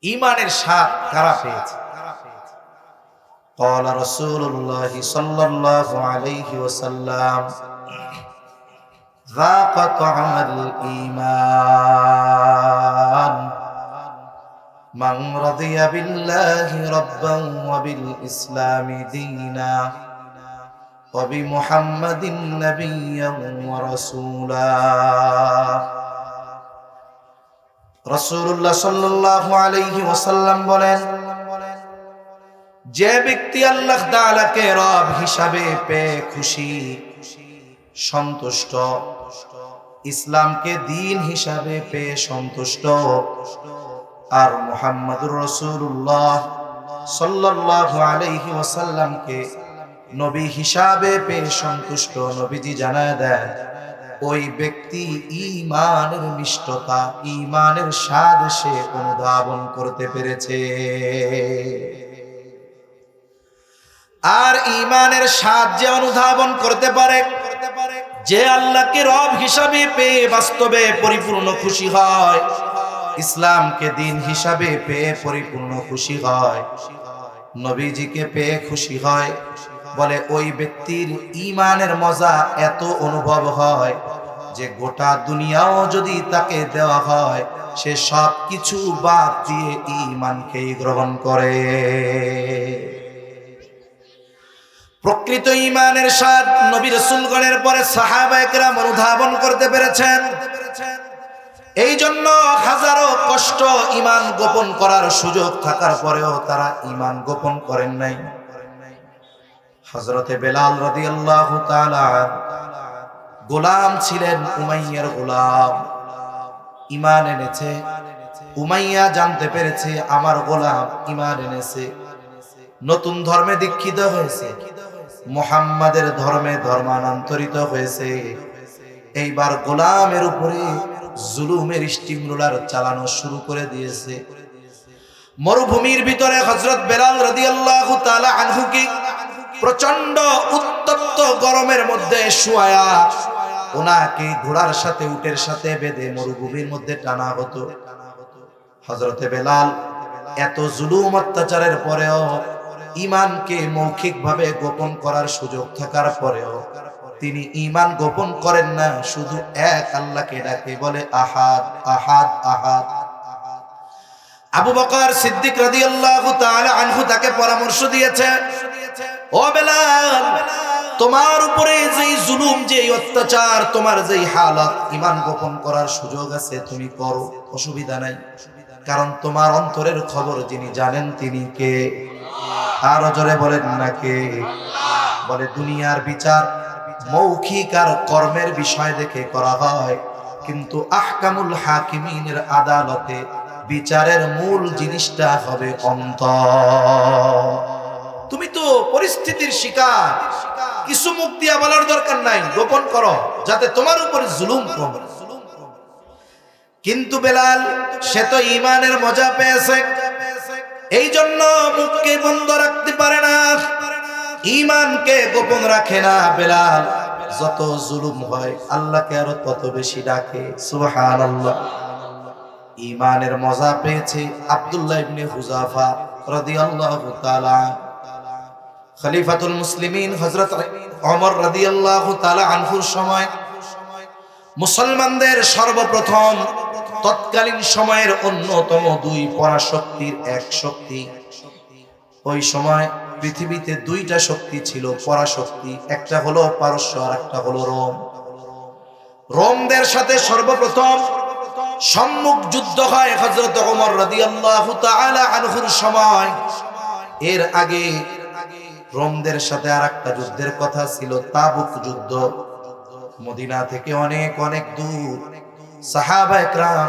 ঈমানের স্বাদ কারা পেয়েছে? قال رسول الله صلى الله عليه وسلم ذاق طعم الإيمان من رضي بالله ربا وبالإسلام دينا وبمحمد نبيا ورسولا রাসূলুল্লাহ সাল্লাল্লাহু আলাইহি ওয়াসাল্লাম বলেন, যে ব্যক্তি আল্লাহ তাআলাকে রব হিসাবে পেয়ে খুশি, সন্তুষ্ট, ইসলামকে দ্বীন হিসাবে পেয়ে সন্তুষ্ট, আর মুহাম্মদুর রাসূলুল্লাহ সাল্লাল্লাহু আলাইহি ওয়াসাল্লামকে নবী হিসাবে পেয়ে সন্তুষ্ট, নবীজি জানায় দেন ওই ব্যক্তি ঈমানের নিষ্ঠতা, ঈমানের স্বাদ সে অনুধাবন করতে পেরেছে। আর ঈমানের স্বাদ যে অনুধাবন করতে পারে, যে আল্লাহকে রব হিসাবে পেয়ে বাস্তবে পরিপূর্ণ খুশি হয়, ইসলামকে দ্বীন হিসাবে পেয়ে পরিপূর্ণ খুশি হয়, নবীজিকে পেয়ে খুশি হয়, বলে ওই ব্যক্তির ঈমানের মজা এত অনুভব হয় যে গোটা দুনিয়াও যদি তাকে দেওয়া হয় সে সব কিছু বাদ দিয়ে ঈমানকেই গ্রহণ করে। প্রকৃত ঈমানের স্বাদ নবী রাসূলগণের পরে সাহাবায়ে কেরাম অনুধাবন করতে পেরেছেন। এই জন্য হাজারো কষ্ট ঈমান গোপন করার সুযোগ থাকার পরেও তারা ঈমান গোপন করেন নাই। হযরতে বেলাল রাদিয়াল্লাহু তাআলা গোলাম ছিলেন, উমাইয়ার গোলাম, ঈমান এনেছে। উমাইয়া জানতে পেরেছে আমার গোলাম ঈমান এনেছে, নতুন ধর্মে দীক্ষিত হয়েছে, মুহাম্মাদের ধর্মে ধর্মান্তরিত হয়েছে। এইবার গোলামের উপরে জুলুমের স্টিমরোলার চালানো শুরু করে দিয়েছে। মরুভূমির ভিতরে হযরত বেলাল রাদিয়াল্লাহু তাআলা আনহুকে প্রচন্ড উত্তপ্ত গরমের মধ্যে শুয়ায়া ওনাকে ঘোড়ার সাথে উটের সাথে বেঁধে মরুভূমির মধ্যে টানা হতো। হযরতে বেলাল এত জুলুম অত্যাচারের পরেও, ঈমানকে মৌখিকভাবে গোপন করার সুযোগ থাকার পরেও তিনি ঈমান গোপন করেন না, শুধু এক আল্লাহকে ডাকে, বলে আহাদ আহাদ আহাদ। আবু বকর সিদ্দিক রাদিয়াল্লাহু তাআলা আনহু তাকে পরামর্শ দিয়েছে, ও বেলাল, তোমার উপরে যেই জুলুম, যেই অত্যাচার, তোমার যেই হালত, ঈমান গোপন করার সুযোগ আছে তুমি করো, অসুবিধা নাই, কারণ তোমার অন্তরের খবর যিনি জানেন তিনি কে? আরো জোরে বলেন না কে? বলে দুনিয়ার বিচার মৌখিক আর কর্মের বিষয় দেখে করা হয়, কিন্তু আহকামুল হাকিমিনের আদালতে বিচারের মূল জিনিসটা হবে অন্তর। তুমি তো পরিস্থিতির শিকার, কিছু মুখ দিয়া বলার দরকার নাই, গোপন করো যাতে তোমার উপরে জুলুম কমে। কিন্তু বেলাল সে তো ঈমানের মজা পেয়েছে, এই জন্য মুখকে বন্ধ রাখতে পারে না, ঈমানকে গোপন রাখে না। বেলাল যত জুলুম হয় আল্লাহকে আরো তত বেশি ডাকে, সুবহানাল্লাহ। ঈমানের মজা পেয়েছে আব্দুল্লাহ ইবনে হুযাফা রাদিয়াল্লাহু তাআলা। খলিফাতুল মুসলিমিন হযরত ওমর রাদিয়াল্লাহু তাআলা আনহুর সময় মুসলমানদের সর্বপ্রথম তৎকালীন সময়ের অন্যতম দুই পরাশক্তির এক শক্তি, ওই সময় পৃথিবীতে দুইটা শক্তি ছিল পরাশক্তি, একটা হলো পারস্য আর একটা হলো রোম। রোমদের সাথে সর্বপ্রথম সম্মুখ যুদ্ধ হয় হযরত ওমর রাদিয়াল্লাহু তাআলা আনহুর সময়। এর আগে রোমদের সাথে আরেকটা যুদ্ধের কথা ছিল, তাবুক যুদ্ধ। মদিনা থেকে অনেক অনেক দূর সাহাবায়ে কেরাম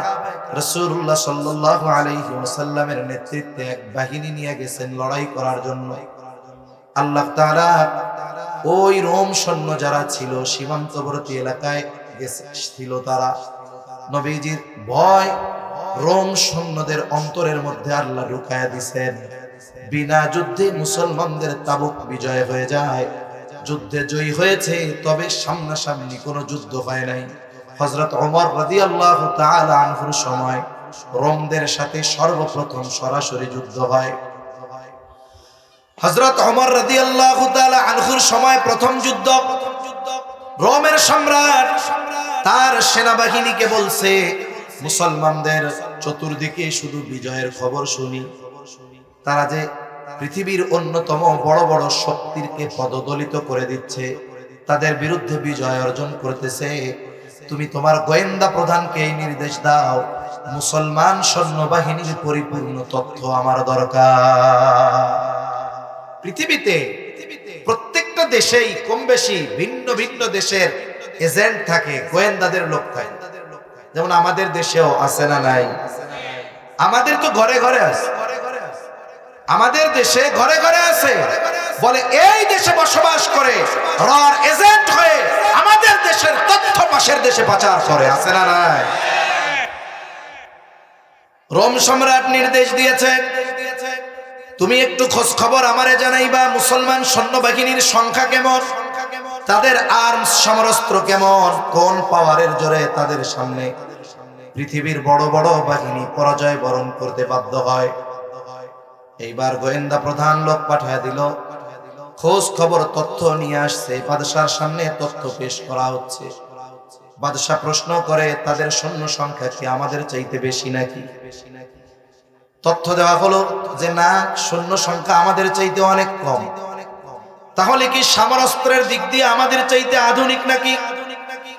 রাসূলুল্লাহ সাল্লাল্লাহু আলাইহি ওয়াসাল্লামের নেতৃত্বে এক বাহিনী নিয়ে গেছেন লড়াই করার জন্য। আল্লাহ তাআলা ওই রোম সৈন্য যারা ছিল সীমান্তবর্তী এলাকায় ছিল, তারা নবীজির ভয় রোম সৈন্যদের অন্তরের মধ্যে আল্লাহ ঢুকায়া দিয়েছেন। বিনা যুদ্ধে মুসলমানদের তাবুক বিজয় হয়ে যায়, যুদ্ধে জয়ী হয়েছে, তবে সামনাসামনি কোনো যুদ্ধ হয় নাই। হযরত ওমর রাদিয়াল্লাহু তাআলা আনহুর সময় রোমদের সাথে সর্বপ্রথম সরাসরি যুদ্ধ হয়। হযরত ওমর রাদিয়াল্লাহু তাআলা আনহুর সময় প্রথম যুদ্ধ। রোমের সম্রাট তার সেনাবাহিনীকে বলছে, মুসলমানদের চতুর্দিকে শুধু বিজয়ের খবর শুনি, তারা যে পৃথিবীর অন্যতম বড় বড় শক্তিকে পদদলিত করে দিচ্ছে, তাদের বিরুদ্ধে বিজয় অর্জন করতেছে। তুমি তোমার গোয়েন্দা প্রধানকে এই নির্দেশ দাও, মুসলমান সৈন্যবাহিনীর পরিপূর্ণ তথ্য আমার দরকার। পৃথিবীতে প্রত্যেকটা দেশেই কম বেশি ভিন্ন ভিন্ন দেশের এজেন্ট থাকে, গোয়েন্দাদের লোক থাকে। যেমন আমাদের দেশেও আছে না নাই? আমাদের তো ঘরে ঘরে আছে, আমাদের দেশে ঘরে ঘরে আছে। বলে এই দেশে বসবাস করে রর এজেন্ট হয়ে আমাদের দেশের তথ্য পাশের দেশে পাচার করে, আছে না নাই? রোম সম্রাট নির্দেশ দিয়েছে, তুমি একটু খোঁজ খবর আমারে জানাইবা, মুসলমান সৈন্যবাহিনীর সংখ্যা কেমন, তাদের আর্মস সমরস্ত্র কেমন, কোন পাওয়ারের জোরে তাদের সামনে পৃথিবীর বড় বড় বাহিনী পরাজয় বরণ করতে বাধ্য হয়। এইবার গোয়েন্দা প্রধান লোক পাঠায় দিল, খোঁজ খবর তথ্য নিয়ে আসছে, বাদশার সামনে তথ্য পেশ করা হচ্ছে। বাদশা প্রশ্ন করে, তাদের সৈন্য সংখ্যা কি আমাদের চাইতে বেশি নাকি? তথ্য দেওয়া হলো যে না, সৈন্য সংখ্যা আমাদের চাইতে অনেক কম। তাহলে কি সমরাস্ত্রের দিক দিয়ে আমাদের চাইতে আধুনিক নাকি?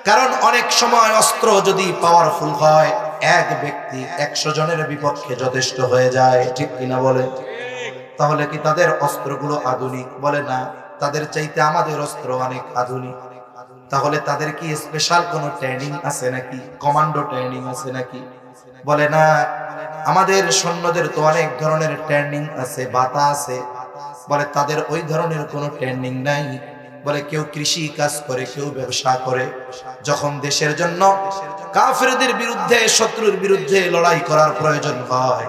কারণ অনেক সময় অস্ত্র যদি পাওয়ারফুল হয়, এক ব্যক্তি 100 জনের বিপক্ষে যথেষ্ট হয়ে যায়, ঠিক কিনা বলে? তাহলে কি তাদের অস্ত্রগুলো আধুনিক? বলে না, তাদের চাইতে আমাদের অস্ত্র অনেক আধুনিক। তাহলে তাদের কি স্পেশাল কোনো ট্রেনিং আছে নাকি, কমান্ডো ট্রেনিং আছে নাকি? বলে না, আমাদের সৈন্যদের তো অনেক ধরনের ট্রেনিং আছে, বাতা আছে। বলে তাদের ওই ধরনের কোনো ট্রেনিং নাই। বলে কেউ কৃষি কাজ করে, কেউ ব্যবসা করে। যখন দেশের জন্য কাফেরদের বিরুদ্ধে, শত্রুর বিরুদ্ধে লড়াই করার প্রয়োজন হয়,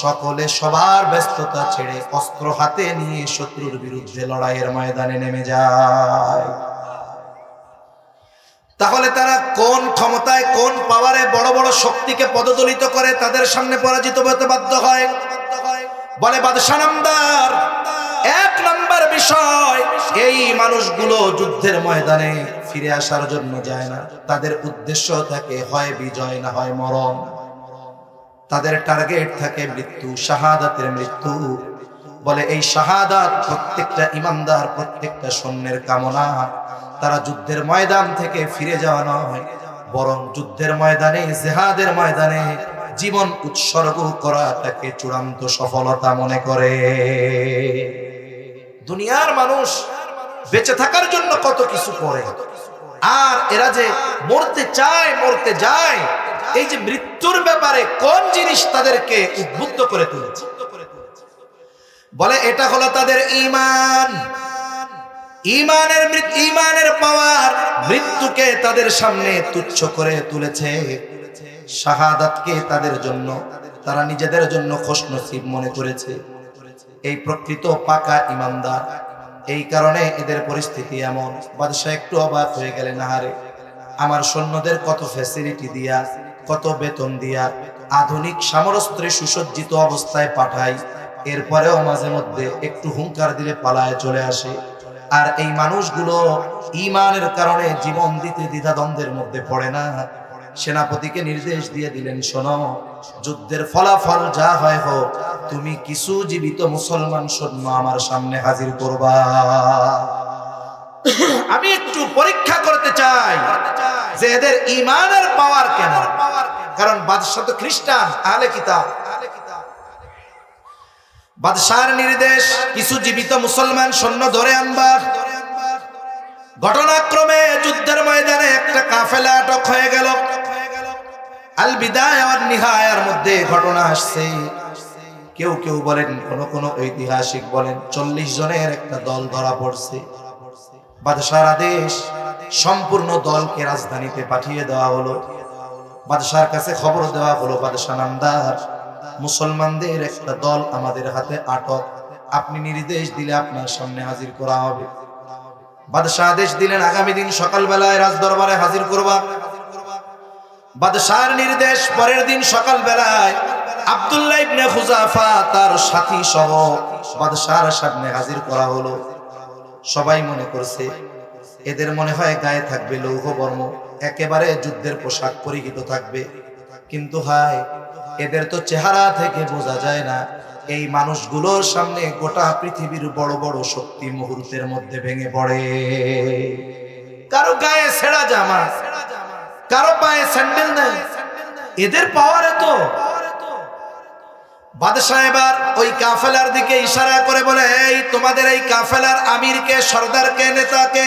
সকলে সবার ব্যস্ততা ছেড়ে অস্ত্র হাতে নিয়ে শত্রুর বিরুদ্ধে লড়াইয়ের ময়দানে নেমে যায়। তাহলে তারা কোন ক্ষমতায়, কোন পাওয়ারে বড় বড় শক্তিকে পদদলিত করে তাদের সামনে পরাজিত হতে বাধ্য হয়? বলে বাদশা নামদার, 1 নাম্বার বিষয়, এই মানুষগুলো যুদ্ধের ময়দানে ফিরে আসার জন্য যায় না। তাদের উদ্দেশ্য থাকে হয় বিজয়, না হয় মরণ। তাদের টার্গেট থাকে মৃত্যু, শাহাদাতের মৃত্যু। বলে এই শাহাদাত প্রত্যেকটা ইমানদার, প্রত্যেকটা সৈন্যের কামনা। তারা যুদ্ধের ময়দান থেকে ফিরে যাওয়া নয়, বরং যুদ্ধের ময়দানে, জিহাদের ময়দানে জীবন উৎসর্গ করাটাকে চূড়ান্ত সফলতা মনে করে। দুনিয়ার মানুষ বেঁচে থাকার জন্য কত কিছু করে, আর এরা যে মরতে চায়, মরতে যায়, এই যে মৃত্যুর ব্যাপারে কোন জিনিস তাদেরকে উদ্বুদ্ধ করে তুলেছে? বলে এটা হলো তাদের ঈমান। ঈমানের পাওয়ার মৃত্যুকে তাদের সামনে তুচ্ছ করে তুলেছে। শাহাদাতকে তাদের জন্য, তারা নিজেদের জন্য খুশনসিব মনে করেছে। এই প্রকৃত পাকা ঈমানদার, এই কারণে এদের পরিস্থিতি এমন। বাদশা একটু অবাক হয়ে গেলেন, আহারে, আমার সৈন্যদের কত ফ্যাসিলিটি দিয়া, কত বেতন দিয়া আধুনিক সমরাস্ত্রে সুসজ্জিত অবস্থায় পাঠাই, এরপরেও মাঝে মধ্যে একটু হুঙ্কার দিলে পালায় চলে আসে। আর এই মানুষগুলো ঈমানের কারণে জীবন দিতে দ্বিধাদ্বন্দ্বের মধ্যে পড়ে না। সেনাপতিকে নির্দেশ দিয়ে দিলেন, শোনো, যুদ্ধের ফলাফল যা হয় হোক, তুমি কিছু জীবিত মুসলমান সৈন্য আমার সামনে হাজির করবা। আমি একটু পরীক্ষা করতে চাই যে এদের ঈমানের পাওয়ার কেমন। কারণ বাদশা তো খ্রিস্টান, আহলে কিতাব। বাদশার নির্দেশ, কিছু জীবিত মুসলমান সৈন্য ধরে আনবা। ঘটনাক্রমে যুদ্ধের ময়দানে একটা কাফেলা আটক হয়ে গেল। আল বিদায়া ওয়ান নিহায়ার মধ্যে ঘটনা আসছে। কেউ কেউ বলেন, কোন ঐতিহাসিক বলেন 40 জনের একটা দল ধরা পড়ছে। বাদশার আদেশ, সম্পূর্ণ দলকে রাজধানীতে পাঠিয়ে দেওয়া হলো। বাদশার কাছে খবর দেওয়া হলো, বাদশা নামদার, মুসলমানদের একটা দল আমাদের হাতে আটক, আপনি নির্দেশ দিলে আপনার সামনে হাজির করা হবে। বাদশা আদেশ দিলেন, আগামী দিন সকালবেলায় রাজদরবারে হাজির করবা। বাদশার নির্দেশ, পরের দিন সকাল বেলায় আব্দুল্লাহ ইবনে খুজাফা তার সাথী সহ বাদশার সামনে হাজির করা হলো। সবাই মনে করছে এদের মনে হয় গায়ে থাকবে লৌহ বর্ম, একেবারে যুদ্ধের পোশাক পরিহিত থাকবে, কিন্তু হায় এদের তো চেহারা থেকে বোঝা যায় না। এই মানুষগুলোর সামনে গোটা পৃথিবীর বড় বড় শক্তি মুহূর্তের মধ্যে ভেঙে পড়ে। কারো গায়ে ছেঁড়া জামা, কারো পায়ে স্যান্ডেল নেই, এদের পাওয়ারে তো। বাদশাহ এবার ওই কাফেলার দিকে ইশারা করে বলে, এই তোমাদের এই কাফেলার আমিরকে, সর্দারকে, নেতাকে?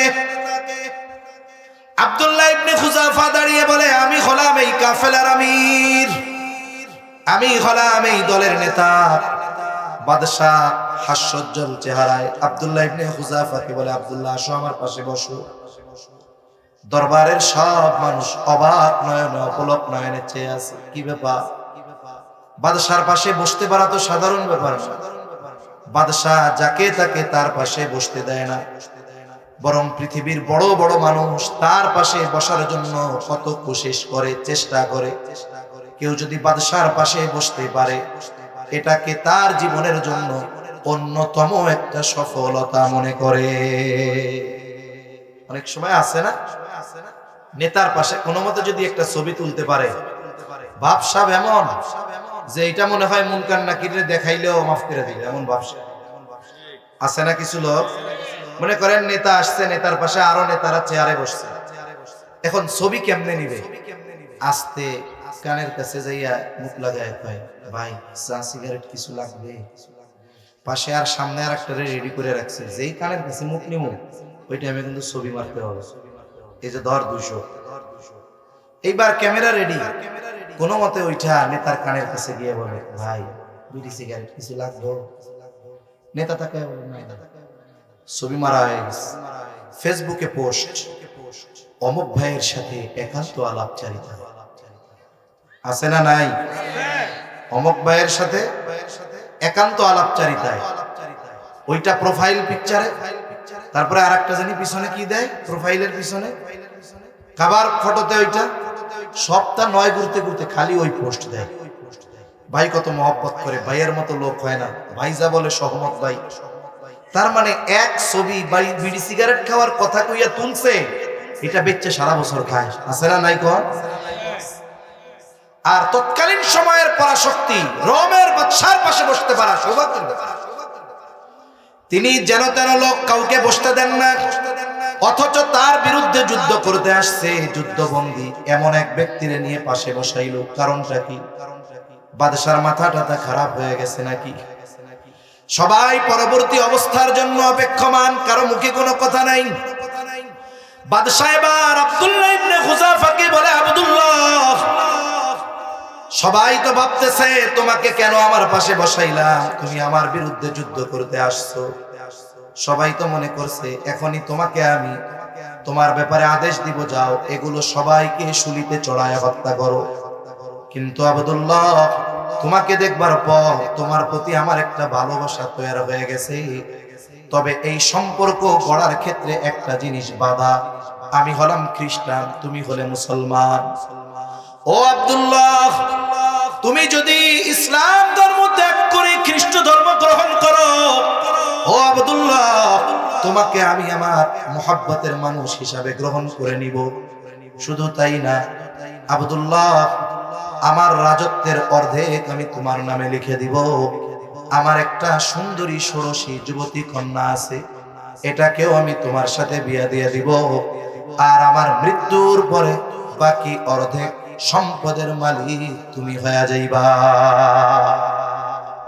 আব্দুল্লাহ ইবনে খুজাফা দাঁড়িয়ে বলে, আমি হলাম এই কাফেলার আমির, আমি হলাম এই দলের নেতা। বাদশাহ হাস্যোজ্জ্বল চেহারায় আব্দুল্লাহ ইবনে খুজাফাকে বলে, আব্দুল্লাহ আসো আমার পাশে বসো। দরবারের সব মানুষ অবাক নয়নে, অপলক নয়নে চেয়ে আছে, কি ব্যাপার? বাদশার পাশে বসতে পারা তো সাধারণ ব্যাপার না। বাদশাহ যাকে তাকে তার পাশে বসতে দেয় না, বরং পৃথিবীর বড় বড় মানুষ তার পাশে বসার জন্য কত কোশিশ করে, চেষ্টা করে। কেউ যদি বাদশার পাশে বসতে পারে, এটাকে তার জীবনের জন্য অন্যতম একটা সফলতা মনে করে। অনেক সময় আছে না, নেতার পাশে কোনো মতে যদি একটা ছবি তুলতে পারে, ভাবসাব এমন যে এটা মনে হয় মুনকার নাকিরে দেখাইলেও মাফ করে দিবে, এমন ভাবসা আছে না? কিছু লোক মনে করেন নেতা আসছে, নেতার পাশে আরো নেতারা চেয়ারে বসছে, এখন ছবি কেমনে নিবে? আস্তে কানের কাছে যাইয়া মুখ লাগায় কয়, ভাই চা সিগারেট কিছু লাগবে? পাশে আর সামনে আর একটা রেডি করে রাখছে, যেই কানের কাছে মুখ নিব ওই টাইমে কিন্তু ছবি মারতে হবে। এই যে ধর 200, এইবার ক্যামেরা রেডি, কোনো মতে ওইটা নেতার কানের কাছে গিয়ে বলে, ভাই বিড়ি সিগারেট কিছু লাগবে? নেতা তাকে বলে, না। ছবি মারা হয়ে গেছে, ফেসবুকে পোস্ট, অমুক ভাইয়ের সাথে একান্ত আলাপচারিতা। আছে না নাই? অমুক ভাইয়ের সাথে একান্ত আলাপচারিতায়, ওইটা প্রোফাইল পিকচারে। তারপরে আর একটা জানি পিছনে কি দেয়, প্রোফাইলের পিছনে কাবার ফটোতে ওইটা। সপ্তাহ 9 ঘুরতে ঘুরতে খালি ওই পোস্ট দেয়। ভাই কত মহব্বত করে, ভাইয়ের মতো লোক হয় না, ভাই যা বলে সহমত ভাই। তার মানে এক ছবি বিড়ি সিগারেট খাওয়ার কথা কইয়া তুলছে, এটা বেচে সারা বছর খায়। আছে না নাই কর? আর তৎকালীন সময়ের পরাশক্তি রোমের বাদশার পাশে বসতে পারা সৌভাগ্য। তিনি যেন তেন লোক কাউকে বসতে দেন না, অথচ তার বিরুদ্ধে যুদ্ধ করতে আসছে যুদ্ধবন্দী এমন এক ব্যক্তিরে নিয়ে পাশে বসাইল। কারণটা কি? বাদশার মাথাটা খারাপ হয়ে গেছে নাকি? সবাই পরবর্তী অবস্থার জন্য অপেক্ষমান, কারো মুখে কোনো কথা নাই। বাদশা এবার আব্দুল্লাহ ইবনে খুজাফাকে বলে, আব্দুল্লাহ, সবাই তো ভাবতেছে তোমাকে কেন আমার পাশে বসাইলাম, তুমি আমার বিরুদ্ধে যুদ্ধ করতে আসছো। সবাই তো মনে করছে এখনই তোমাকে আমি তোমার ব্যাপারে আদেশ দিব, যাও এগুলো সবাইকে শুলিতে চড়ায় হত্যা করো। কিন্তু আব্দুল্লাহ, তোমাকে দেখবার পর তোমার প্রতি আমার একটা ভালোবাসা তৈরি হয়ে গেছে, তবে এই সম্পর্ক গড়ার ক্ষেত্রে একটা জিনিস বাধা, আমি হলাম খ্রিস্টান, তুমি হলে মুসলমান। ও আব্দুল্লাহ, তুমি যদি ইসলাম ধর্ম ত্যাগ করে খ্রিস্ট ধর্ম গ্রহণ করো, ও আব্দুল্লাহ, তোমাকে আমি আমার মুহাব্বতের মানুষ হিসাবে গ্রহণ করে নিব। শুধু তাই না আব্দুল্লাহ, আমার রাজত্বের অর্ধেক আমি তোমার নামে লিখে দিব। আমার একটা সুন্দরী ষোড়শী যুবতী কন্যা আছে, এটাকেও আমি তোমার সাথে বিয়ে দিয়ে দিব। আর আমার মৃত্যুর পরে বাকি অর্ধেক সম্পদের মালিক তুমি হয়ে যাইবা।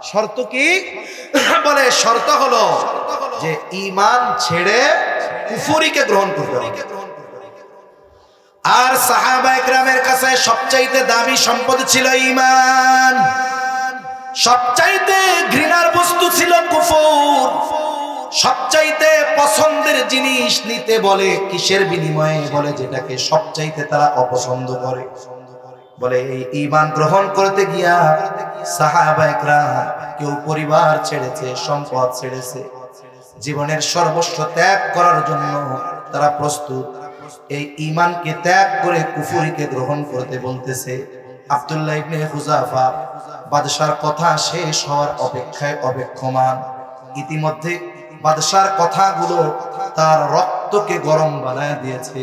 শর্ত কি? বলে শর্ত হলো যে ঈমান ছেড়ে কুফরিকে গ্রহণ করতে হবে। আর সাহাবায়ে কেরামের কাছে সবচাইতে দামি সম্পদ ছিল ঈমান, সবচাইতে ঘৃণার বস্তু ছিল কুফর, সবচাইতে পছন্দের জিনিস নিতে বলে কিসের বিনিময়ে? বলে যেটাকে সবচাইতে তারা অপছন্দ করে। বলে এই ঈমান গ্রহণ করতে গিয়া সাহাবায়ে কেরাম কেউ পরিবার ছেড়েছে, সম্পদ ছেড়েছে, জীবনের সর্বস্ব ত্যাগ করার জন্য তারা প্রস্তুত। এই ঈমানকে ত্যাগ করে কুফরিকে গ্রহণ করতে বলতেছে। আব্দুল্লাহ ইবনে হুযাফা বাদশার কথা শেষ হওয়ার অপেক্ষায় অপেক্ষমান। ইতিমধ্যে বাদশার কথাগুলো তার রক্তকে গরম বানায় দিয়েছে,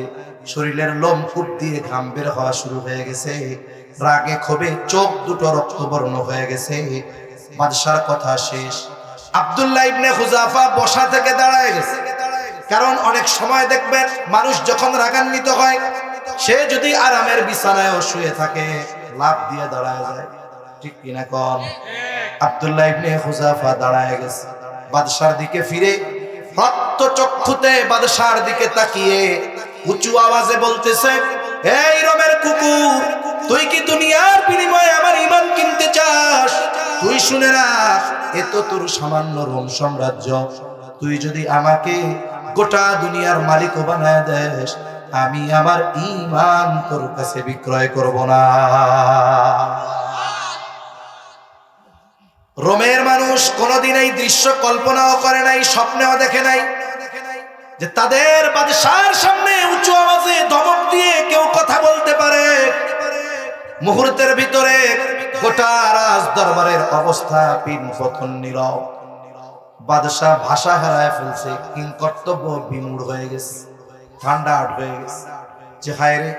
শরীরের লোমকূপ দিয়ে ঘাম বের হওয়া শুরু হয়ে গেছে, রাগে ক্ষোভে চোখ দুটো রক্তবর্ণ হয়ে গেছে। বাদশার কথা শেষ, আব্দুল্লাহ ইবনে হুযাফা বসা থেকে দাঁড়ায় গেছে। কারণ অনেক সময় দেখবেন মানুষ যখন রাগান্বিত হয়, সে যদি আরামের বিছানায় শুয়ে থাকে লাফ দিয়ে দাঁড়ায় যায়, ঠিক কিনা কন? আব্দুল্লাহ ইবনে হুযাফা দাঁড়ায় গেছে, বাদশার দিকে ফিরে রক্ত চক্ষুতে বাদশার দিকে তাকিয়ে উঁচু আওয়াজে বলতেছে, এই রোমের কুকুর, তুই কি দুনিয়ার বিনিময়ে আমার ঈমান কিনতে চাস? তুই শুনে রাখ, এ তো তোর সামান্য রোম সাম্রাজ্য। তুই যদি আমাকে গোটা দুনিয়ার মালিক বানায় দেস, আমি আমার ঈমান তোর কাছে বিক্রয় করব না। রোমের মানুষ কোনোদিন এই দৃশ্য কল্পনাও করে নাই, স্বপ্নেও দেখে নাই যে তাদের বাদশার সামনে উঁচু আওয়াজে ধমক দিয়ে কেউ কথা বলতে পারে। মুহূর্তের ভিতরে গোটা রাজ দরবারের অবস্থা পিন পতন নীরব। বাদশাহ ভাষা হারায় ফেলছে, কিং কর্তব্য বিমূঢ় হয়ে গেছে, ঠান্ডা হয়ে গেছে যে হায় রে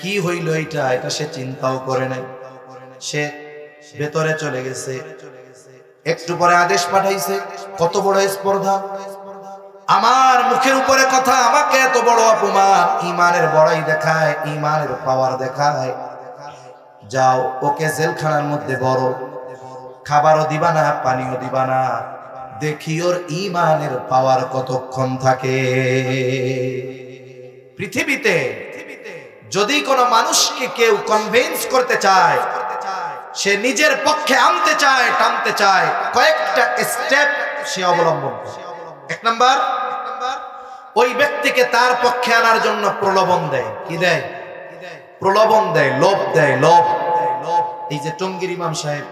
কি হইল এটা, এটা সে চিন্তাও করে নাই। সে ভেতরে চলে গেছে। একটু পরে আদেশ পাঠাইছে, কত বড় স্পর্ধা, আমার মুখের উপরে কথা, আমাকে এত বড় অপমান, ঈমানের বড়াই দেখায়, ঈমানের পাওয়ার দেখায়। যাও ওকে জেলখানার মধ্যে বড়, খাবারও দিবা না, পানিও দিবা না, দেখি ওর ঈমানের পাওয়ার কতক্ষণ থাকে। পৃথিবীতে যদি কোনো মানুষকে কেউ কনভিন্স করতে চায়, সে নিজের পক্ষে আনতে চায়, টানতে চায়, কয়েকটা স্টেপ সে অবলম্বন করে। এক নাম্বার, ওই ব্যক্তিকে তার পক্ষে আনার জন্য প্রলোভন দেয়। কি দেয়? প্রলোভন দেয়, লোভ দেয়, লোভ। এই যে টঙ্গীর ইমাম সাহেব,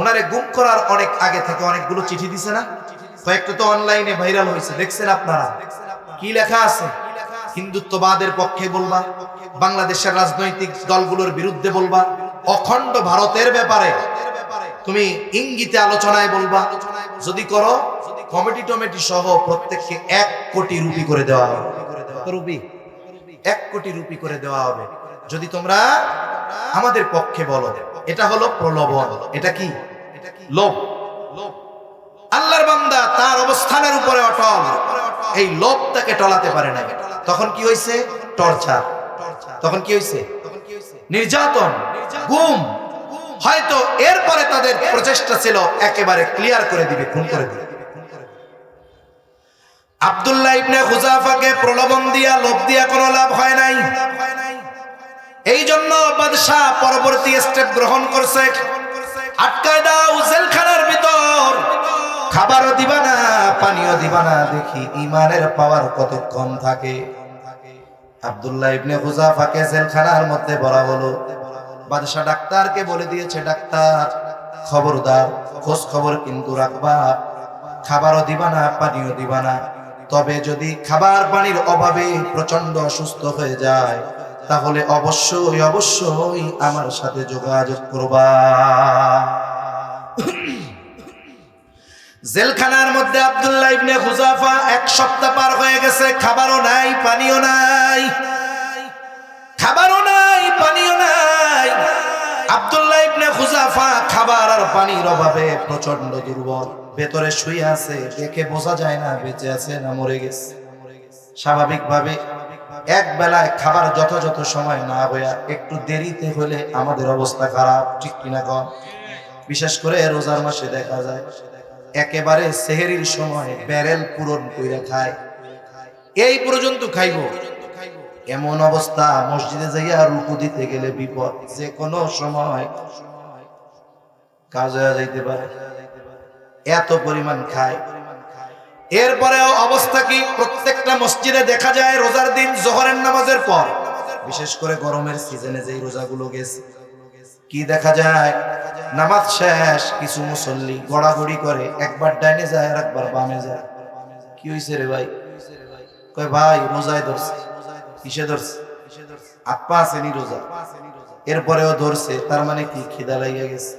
ওনারে গুম করার অনেক আগে থেকে অনেকগুলো চিঠি দিছে না? কয়েকটা তো অনলাইনে ভাইরাল হয়েছে, দেখছেন আপনারা? কি লেখা আছে? হিন্দুত্ববাদের পক্ষে বলবা, বাংলাদেশের রাজনৈতিক দলগুলোর বিরুদ্ধে বলবা, অখণ্ড ভারতের ব্যাপারে তুমি ইঙ্গিতে আলোচনায় বলবা। যদি করো, কমিটি টমেটি সহ প্রত্যেককে 1 কোটি রুপি করে দেওয়া হবে। রুপি 1 কোটি রুপি করে দেওয়া হবে যদি তোমরা আমাদের পক্ষে বলো। এটা হলো প্রলোভন। এটা কি? লোভ। আল্লাহর বান্দা তার অবস্থানের উপরে অটল, এই লোভ তাকে টলাতে পারে না। তখন কি হয়েছে? টর্চার। তখন কি হয়েছে? নির্যাতন, গুম। হয়তো এরপরে তাদের প্রচেষ্টা ছিল একেবারে ক্লিয়ার করে দিবে, খুন করে দিবে। আব্দুল্লাহ ইবনে হুযাফাকে প্রলোভন দিয়া, লোভ দিয়া কোনো লাভ হয় নাই। এই জন্য বাদশাহ পরবর্তী স্টেপ গ্রহণ করছে, আটকায় দাও জেলখানার ভিতর, খাবারও দিবা না, পানিও দিবা না, দেখি ঈমানের পাওয়ার কতক্ষণ থাকে। আব্দুল্লাহ ইবনে হুযাফাকে জেলখানার মধ্যে ভরা হলো। বাদশাহ ডাক্তারকে বলে দিয়েছে, ডাক্তার খবরদার, খোঁজ খবর কিন্তু রাখবা, খাবারও দিবা না, পানিও দিবা না, তবে যদি খাবার পানির অভাবে প্রচন্ড অসুস্থ হয়ে যায় তাহলে অবশ্যই অবশ্যই আমার সাথে যোগাযোগ করবা। জেলখানার মধ্যে আব্দুল্লাহ ইবনে হুযাফা 1 সপ্তাহ পার হয়ে গেছে, খাবারও নাই, পানিও নাই, খাবারও নাই, পানিও নাই। আব্দুল্লাহ ইবনে হুযাফা খাবার আর পানির অভাবে প্রচন্ড দুর্বল, ভেতরে শুয়ে আছে, দেখে বোঝা যায় না বেঁচে আছে না মরে গেছে। স্বাভাবিকভাবে এক বেলায় খাবার যথাযথ সময় না হইয়া একটু দেরিতে হলে আমাদের অবস্থা খারাপ, ঠিক কিনা কন? বিশেষ করে রোজার মাসে দেখা যায় একেবারে সেহরির সময় ব্যারেল পূরণ কইরা খায়, এই পর্যন্ত খাইব, এমন অবস্থা মসজিদে যাইয়া রুকু দিতে গেলে বিপদ, যে কোনো সময় কাজ হয়ে যাইতে পারে, এত পরিমাণ খায়। এরপরেও অবস্থা কি? প্রত্যেকটা মসজিদে দেখা যায় রোজার দিন জোহরের নামাজের পর, বিশেষ করে গরমের সিজনে যেই রোজাগুলো গেছে, কি দেখা যায়? নামাজ শেষ কিছু মুসল্লি গড়াগড়ি করে, একবার ডাইনে যায় আর একবার বামে যায়। কি হইছে রে ভাই? কয় ভাই রোজায় ধরছে। কিসে ধরছে? হাত পা আসেনি রোজা, এরপরেও ধরছে, তার মানে কি খিদা লাগিয়ে গেছে।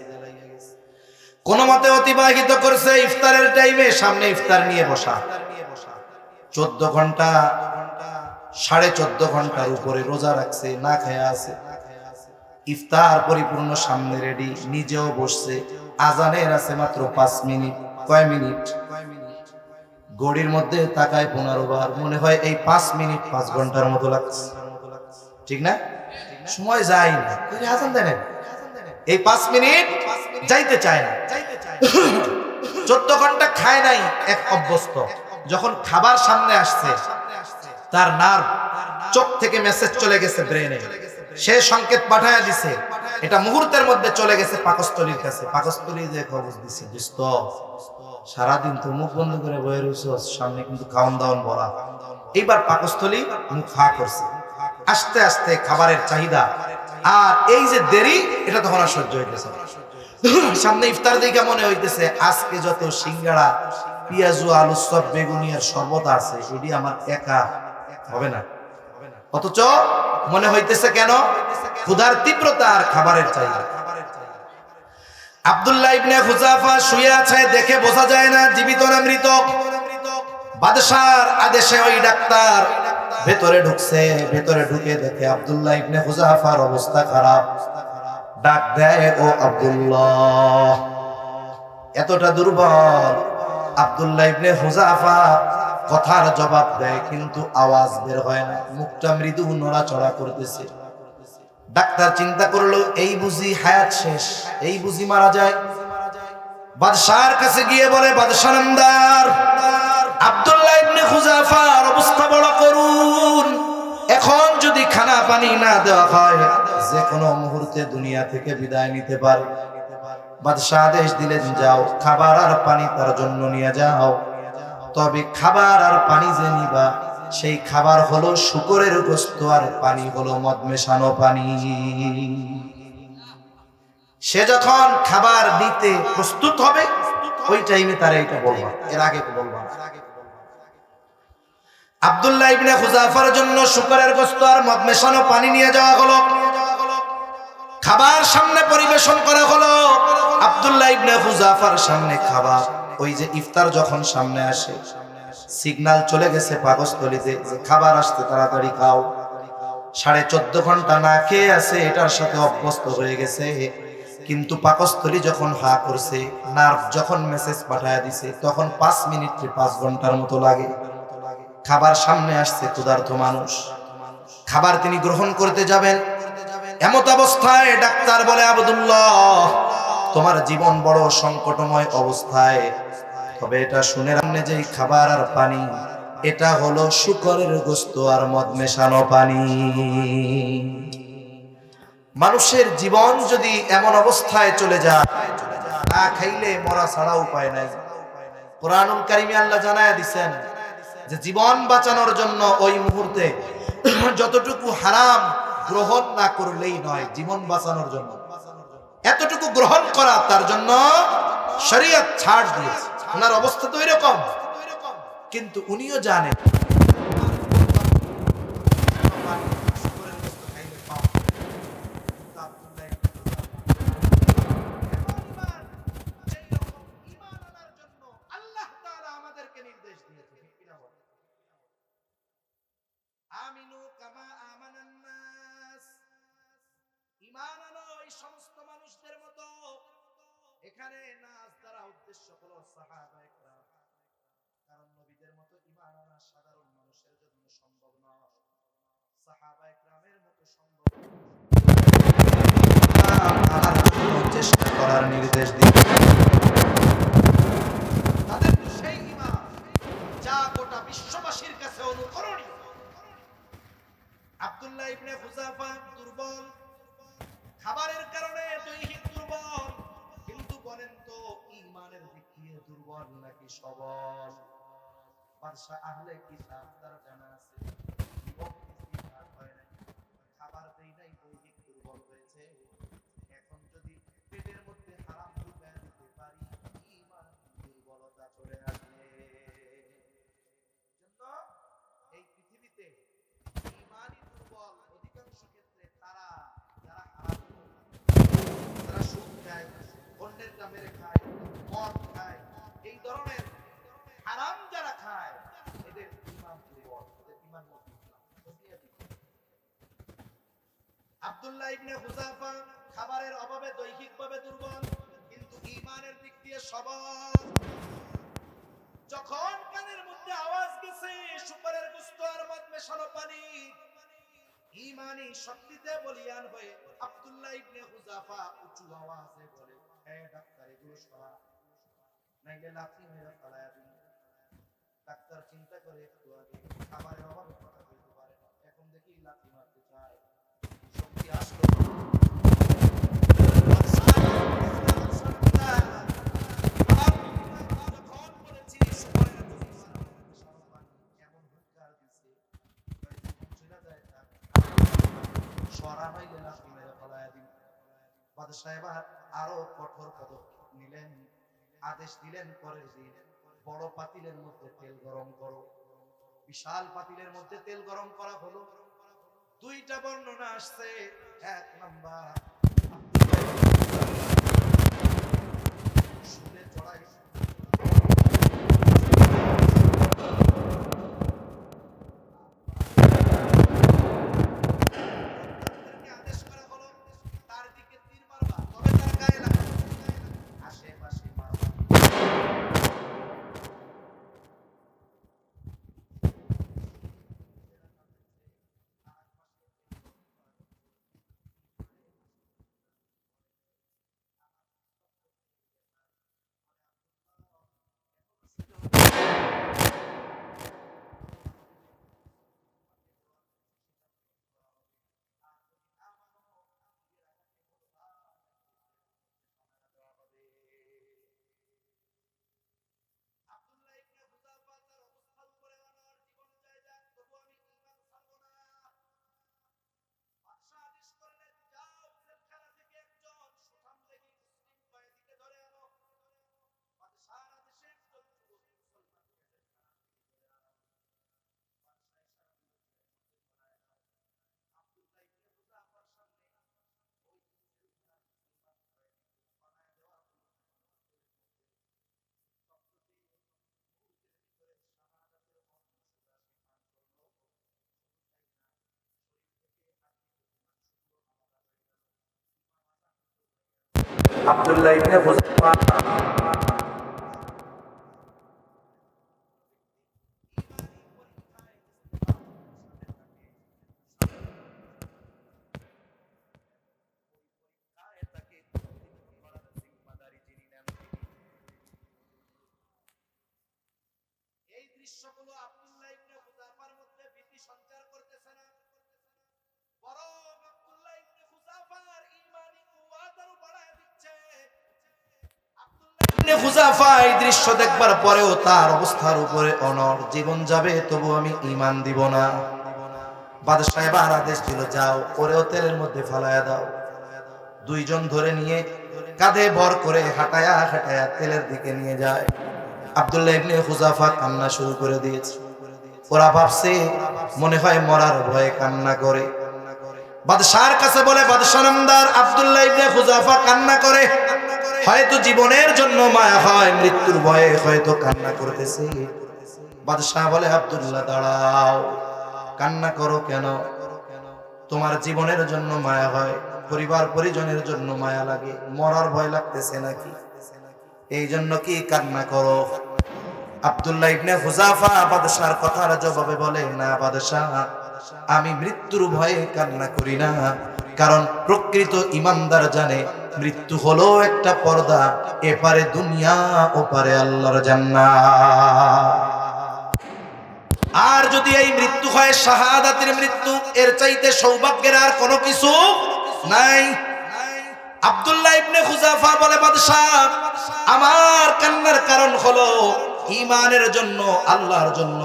কোন মতে অতিবাহিত করছে ইফতারের টাইমে, সামনে ইফতার নিয়ে বসা, 14 ঘন্টা 14.5 ঘন্টার উপরে রোজা রাখছে, না খায়া আছে, ইফতার পরিপূর্ণ সামনে রেডি, নিজেও বসছে, আজানের আছে মাত্র 5 মিনিট। কয় মিনিট? ঘড়ির মধ্যে তাকায় 15 বার, মনে হয় এই 5 মিনিট 5 ঘন্টার মতো লাগছে, ঠিক না? সময় যায় না, আজান দেন, এই 5 মিনিট যাইতে চায় না। 14 ঘন্টা খায় নাই, এক অভ্যস্ত, যখন খাবার সামনে আসছে তার নার্ভ, চোখ থেকে মেসেজ চলে গেছে ব্রেনে, সে সংকেত পাঠায়া দিছে, এটা মুহূর্তের মধ্যে চলে গেছে পাকস্থলীর কাছে। পাকস্থলী যে খবর দিছে, দোস্ত সারাদিন তো মুখ বন্ধ করে বয়ে রয়েছস, সামনে কিন্তু খাওয়ান দাওয়ান ভরা। এইবার পাকস্থলী মুখ হা করছে, আস্তে আস্তে খাবারের চাহিদা আর এই যে দেরি, এটা তখন আর সহ্য হইতেছে। সামনে ইফতার দিকে মনে হইতেছে আজকে যত সিঙ্গাড়া, পেঁয়াজু, আলু সব, বেগুনিয়ার শরবত আছে, এটি আমার একা হবে না। অথচ মনে হইতেছে কেন? ক্ষুধার তীব্রতা আর খাবারের চাহিদা। আব্দুল্লাহ ইবনে হুযাফা শুয়ে আছে, দেখে বোঝা যায় না জীবিত না মৃত। বাদশার আদেশে ওই ডাক্তার ভেতরে ঢুকছে, ভেতরে ঢুকে দেখে আব্দুল্লাহ ইবনে হুযাফার অবস্থা খারাপ। ডাক দেয়, ও আব্দুল্লাহ। এতটা দুর্বল আব্দুল্লাহ ইবনে হুযাফা কথার জবাব দেয়, কিন্তু আওয়াজ বের হয় না, মুখটা মৃদু নড়াচড়া করতেছে। ডাক্তার চিন্তা করলো এই বুঝি হায়াত শেষ, এই বুঝি মারা যায়। বাদশার কাছে গিয়ে বলে, বাদশা নামদার, আব্দুল্লাহ ইবনে হুযাফার অবস্থা বড় করুন, এখন যদি খানা পানি না দেওয়া হয় যে কোনো মুহূর্তে দুনিয়া থেকে বিদায় নিতে পারে। বাদশাহ আদেশ দিলেন, যাও খাবার আর পানি তার জন্য নিয়ে যাও, তবে খাবার আর পানি যে নিবা সেই খাবার হলো শুকরের গোশত আর পানি হলো মদ মেশানো পানি। সে যখন খাবার নিতে প্রস্তুত হবে ওই টাইমে তারা এটা বলবা, এর আগে বলবা না। আব্দুল্লাহ ইবনে হুযাফার জন্য শুকরের গোশত আর মদ মেশানো পানি নিয়ে যাওয়া হলো, খাবার সামনে পরিবেশন করা হলো। আব্দুল্লাহ ইবনে হুযাফার সামনে খাবার, ওই যে ইফতার যখন সামনে আসে, সিগন্যাল চলে গেছে পাকস্থলীতে যে খাবার আসতে, তাড়াতাড়ি খাও। 14.5 ঘন্টা না খেয়ে আছে, এটার সাথে অভ্যস্ত হয়ে গেছে। কিন্তু পাকস্থলী যখন হা করছে, নার্ভ যখন মেসেজ পাঠায় দিছে, তখন 5 মিনিট 5 ঘন্টার মতো লাগে। খাবার সামনে আসছে, ক্ষুধার্ত মানুষ, খাবার তিনি গ্রহণ করতে যাবেন, এমত অবস্থায় ডাক্তার বলে, আব্দুল্লাহ তোমার জীবন বড় সংকটময় অবস্থায়, তবে এটা শুনে রাখলে যে খাবার আর পানি এটা হলো শুকরের গোশত আর মদ মেশানো পানি। মানুষের জীবন যদি এমন অবস্থায় চলে যায়, না খাইলে মরা ছাড়া উপায় নাই। কোরআনুল কারীমে আল্লাহ জানায়া দিবেন যে জীবন বাঁচানোর জন্য ওই মুহূর্তে যতটুকু হারাম গ্রহণ না করলেই নয়, জীবন বাঁচানোর জন্য এতটুকু গ্রহণ করা তার জন্য শরীয়ত ছাড় দিয়েছে। ওনার অবস্থা তো এরকম, কিন্তু উনিও জানেন আমিনু কামা আমানান নাস, ঈমান আনো এই সমস্ত মানুষদের মতো। এখানে নাস দ্বারা উদ্দেশ্য হলো সাহাবায়ে কেরাম, কারণ নবীদের মতো ঈমান আনা সাধারণ মানুষের জন্য সম্ভব নয়, সাহাবায়ে কেরামের মতো সম্ভব। আনার জন্য চেষ্টা করার নির্দেশ দিন। তাদের তো সেই ঈমান যা গোটা বিশ্ববাসীর কাছে অনুকরণীয়। আব্দুল্লাহ ইবনে হুযাফা দুর্বল, খাবারের কারণে দৈহিক দুর্বল, কিন্তু বলেন তো ঈমানের দিক দিয়ে দুর্বল নাকি সবল? বাদশা আহলে কিতাব তার জানা আছে খাবার দেই নাই, দৈহিক দুর্বল হয়েছে, এখন যদি পেটের মধ্যে হারাম ঢুকায় দিতে পারি ঈমান দুর্বলতা চলে আসবে। জন্য এই পৃথিবীতে ঈমানই নেশা মেরে খায়, মদ খায়, এই ধরনের হারাম যারা খায় এদের ঈমান দুর্বল, এদের ঈমান মজবুত না। আব্দুল্লাহ ইবনে হুযাফা খাবারের অভাবে দৈহিকভাবে দুর্বল, কিন্তু ঈমানের দিক দিয়ে সবল। যখন কানের মধ্যে আওয়াজ গেছে শুকরের গোশত আর মদ মেশানো পানি, ঈমানি শক্তিতে বলিয়ান হয়ে আব্দুল্লাহ ইবনে হুযাফা উঁচু আওয়াজে বলে, হে ডাক্তার এগুলো সরা, নাইলে লাথি মেরে ফালায়া দিন। ডাক্তার চিন্তা করে একটু আগে খাবারের অভাবে কথা বলতে পারে না, এখন দেখি লাথি মারতে চায়। শক্তি আসলো, আরো কঠোর পদক্ষেপ নিলেন, আদেশ দিলেন পরের দিন বড় পাতিলের মধ্যে তেল গরম করো। বিশাল পাতিলের মধ্যে তেল গরম করা হলো। দুইটা বর্ণনা আসছে, এক নাম্বার শুলে চড়াই আদেশ করা হলো তার দিকে তীর মারবা, তবে তার গায়ে লাগবে, আশেপাশে মারবা। আব্দুল্লাহ ইবনে হুযাফা এই দৃশ্যগুলো আব্দুল্লাহ ইবনে হুযাফার মধ্যে ভীতি সঞ্চার করতেছে না, বরং আব্দুল্লাহ ইবনে হুযাফার ঈমানি কুওয়াত আরো বাড়ায় দিচ্ছে। আব্দুল্লাহ ইবনে হুযাফা এই দৃশ্য দেখবার পরেও তার অবস্থার উপরে অনড়, জীবন যাবে তবু আমি ঈমান দিব না। বাদশা এবার আদেশ দিল, যাও ওরেও তেলের মধ্যে ফালায়া দাও। দুইজন ধরে নিয়ে কাঁধে ভর করে হাঁটায়া হাঁটায়া তেলের দিকে নিয়ে যায়। আব্দুল্লাহ ইবনে হুযাফা কান্না শুরু করে দিয়েছে। ওরা ভাবছে মনে হয় মরার ভয়ে কান্না করে। বাদশার কাছে বলে, বাদশা নামদার আব্দুল্লাহ ইবনে হুযাফা কান্না করে, হয়তো জীবনের জন্য মায়া হয়, মৃত্যুর ভয়ে হয়তো কান্না করতেছে। বাদশা বলে, আব্দুল্লাহ দাঁড়াও, কান্না করো কেন? তোমার জীবনের জন্য মায়া হয়, পরিবার পরিজনের জন্য মায়া লাগে, মরার ভয় লাগতেছে নাকি? এই জন্য কি কান্না করো? আব্দুল্লাহ ইবনে হুযাফা বাদশার কথার জবাবে বলে, না বাদশা, আমি মৃত্যুর ভয়ে কান্না করি না, কারণ প্রকৃত ঈমানদার জানে মৃত্যু হলো একটা পর্দা, এপারে দুনিয়া ওপারে আল্লাহর জান্নাত। আর যদি এই মৃত্যু হয় শাহাদাতের মৃত্যু, এর চাইতে সৌভাগ্যের আর কোনো কিছু নাই। আব্দুল্লাহ ইবনে হুযাফা বলে, বাদশা, আমার কান্নার কারণ হলো ঈমানের জন্য, আল্লাহর জন্য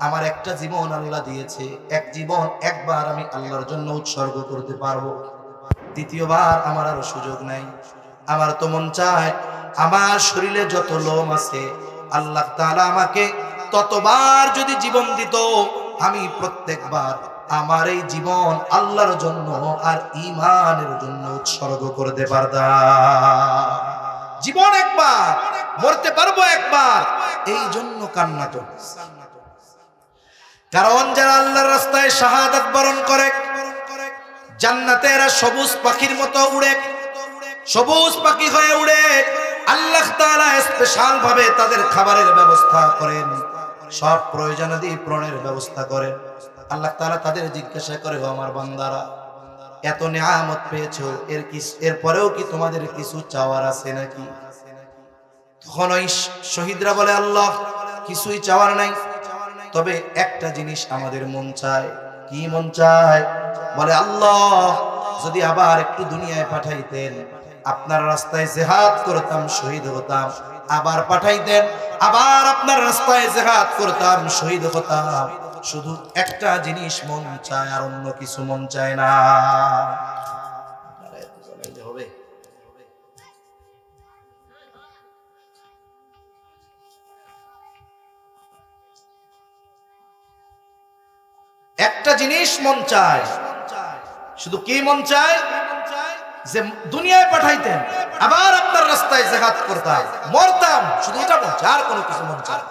আমার একটা জীবন আল্লাহ দিয়েছে, এক জীবন একবার আমি আল্লাহর জন্য উৎসর্গ করতে পারবো, দ্বিতীয়বার আমার আর সুযোগ নাই। আমার তো মন চায় আমার শরীরে যত লোম আছে আল্লাহ তাআলা আমাকে ততবার যদি জীবন দিত, আমি প্রত্যেকবার আমার এই জীবন আল্লাহর জন্য আর ঈমানের জন্য উৎসর্গ করতে পারতাম। জীবন একবার, মরতে পারবো একবার, এই জন্য কান্না চলছে। কারণ যারা আল্লাহর রাস্তায় শাহাদাত বরণ করে জান্নাতে এরা সবুজ পাখির মতো উড়ে, সবুজ পাখি হয়ে উড়ে। আল্লাহ তাআলা স্পেশাল ভাবে তাদের খাবারের ব্যবস্থা করেন, সব প্রয়োজনাদি পূরণের ব্যবস্থা করেন। আল্লাহ তাআলা তাদের জিজ্ঞাসা করে, ও আমার বান্দারা, এত নিয়ামত পেয়েছো, এরপরেও কি তোমাদের কিছু চাওয়ার আছে নাকি? তখন ওই শহীদরা বলে, আল্লাহ কিছুই চাওয়ার নাই, তবে একটা জিনিস আমাদের মন চায়। কি মন চায়? বলে, আল্লাহ যদি আবার একটু দুনিয়ায় পাঠাইতেন, আপনার রাস্তায় জিহাদ করতাম, শহীদ হতাম। আবার পাঠাইতেন, আবার আপনার রাস্তায় জিহাদ করতাম, শহীদ হতাম। শুধু একটা জিনিস মন চায়, আর অন্য কিছু মন চায় না। হবে একটা জিনিস মন চায়, শুধু কি মন চায়? যে দুনিয়ায় পাঠাইতেন, আবার আপনার রাস্তায় জিহাদ করতাম, মরতাম, শুধু এটা মন চায়, আর কোনো কিছু মন চায়।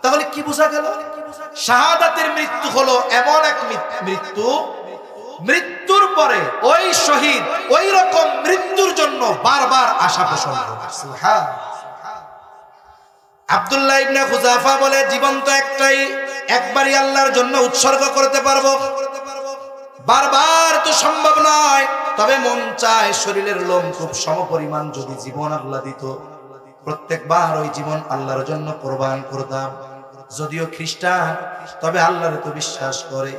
তাহলে কি বোঝা গেল? শাহাদাতের মৃত্যু হলো এমন এক মৃত্যু, মৃত্যুর পরে ওই শহীদ ওই রকম মৃত্যুর জন্য বারবার আশা পোষণ করে। সুবহান। আব্দুল্লাহ ইবনে হুযাফা বলে, জীবন তো একটাই, একবারই আল্লাহর জন্য উৎসর্গ করতে পারবো, বারবার তো সম্ভব নয়। তবে মন চায় শরীরের লোম খুব সমপরিমাণ যদি জীবন আল্লাহ দিত, প্রত্যেকবার ওই জীবন আল্লাহর জন্য কোরবান করতাম। যদিও খ্রিস্টান, তবে আল্লাহরে তো বিশ্বাস করে।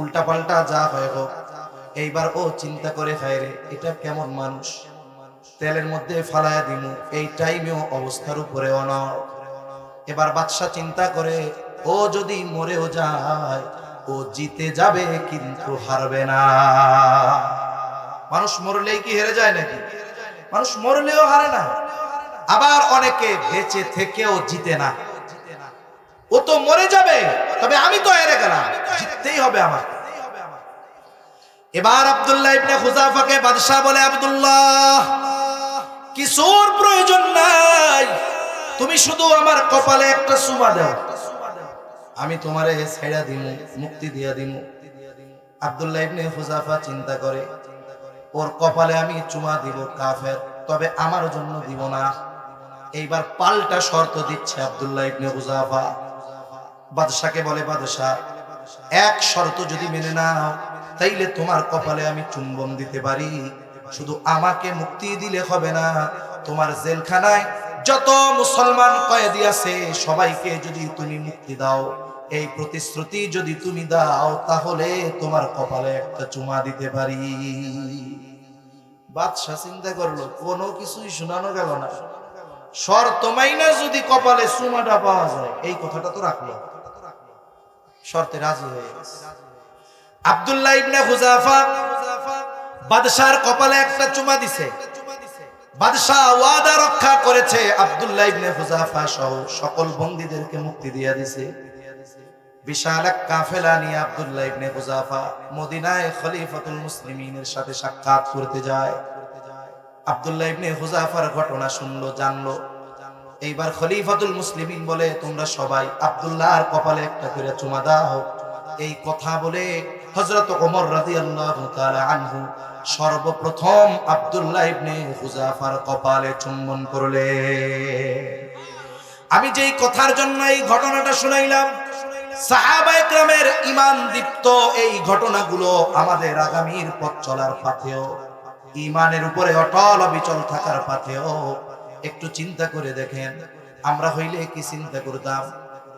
উল্টা পাল্টা যা হয় হোক, এইবার ও চিন্তা করে, হায় রে, এটা কেমন মানুষ, তেলের মধ্যে ফালায়া দিমু, এই টাইমেও অবস্থার উপরে অনড়। এবার বাদশা চিন্তা করে, ও যদি মরেও যায়, ও জিতে যাবে কিন্তু হারবে না। মানুষ মরলেই কি হেরে যায় নাকি? মানুষ মরলেও হারে না, আবার অনেকে বেঁচে থেকেও জিতে না। ও তো মরে যাবে, তবে আমি তো হেরে গেলাম, জিততেই হবে আমার। এবার আব্দুল্লাহ ইবনে হুযাফাকে বাদশা বলে, আব্দুল্লাহ, কিছুর প্রয়োজন নাই, তুমি শুধু আমার কপালে একটা চুমা দাও, আমি তোমারে ছেড়া দিমু, মুক্তি দিয়া দিমু। আব্দুল্লাহ ইবনে হুযাফা চিন্তা করে, ওর কপালে আমি চুমা দিব কাফের, তবে আমার জন্য দিব না। এইবার পাল্টা শর্ত দিচ্ছে আব্দুল্লাহ ইবনে হুযাফা। বাদশাকে বলে, বাদশা, এক শর্ত যদি মেনে নাও, তাইলে তোমার কপালে আমি চুম্বন দিতে পারি, শুধু আমাকে মুক্তি দিলে হবে না, তোমার জেলখানায় যত মুসলমান কয়েদি আছে সবাইকে যদি তুমি মুক্তি দাও, এই প্রতিশ্রুতি যদি তুমি দাও, তাহলে তোমার কপালে একটা চুমা দিতে পারি। বাদশা চিন্তা করলো, কোনো কিছুই শোনানো গেল না, শর্ত মাইনা যদি কপালে চুমাটা পাওয়া যায়, এই কথাটা তো রাখলো, শর্তে রাজি হয়ে গেছে। আব্দুল্লাহ ইবনে হুযাফা বাদশার কপালে একটা চুমা দিছে। বাদশা ওয়াদা রক্ষা করেছে, আব্দুল্লাহ ইবনে হুযাফা সহ সকল বন্দীদেরকে মুক্তি দিয়ে দিছে। বিশাল এক কাফেলা নিয়ে আব্দুল্লাহ ইবনে হুযাফা মদিনায় খলিফাতুল মুসলিমিনের সাথে সাক্ষাৎ করতে যায়। আব্দুল্লাহ ইবনে হুযাফার ঘটনা শুনলো, জানলো। এইবার খলিফাতুল মুসলিমিন বলে, তোমরা সবাই আব্দুল্লাহর কপালে একটা করে চুমা দাও। এই কথা বলে হযরত ওমর রাদিয়াল্লাহু তাআলা আনহু সর্বপ্রথম আব্দুল্লাহ ইবনে হুযাফার কপালে চুম্বন করলে। আমি যেই কথার জন্য এই ঘটনাটা শুনাইলাম, সাহাবায়ে কেরামের ঈমান দীপ্ত এই ঘটনাগুলো আমাদের আগামীর পথ চলার পথেও, ঈমানের উপরে অটল অবিচল থাকার পথেও একটু চিন্তা করে দেখেন। আমরা হইলে কি চিন্তা করতাম?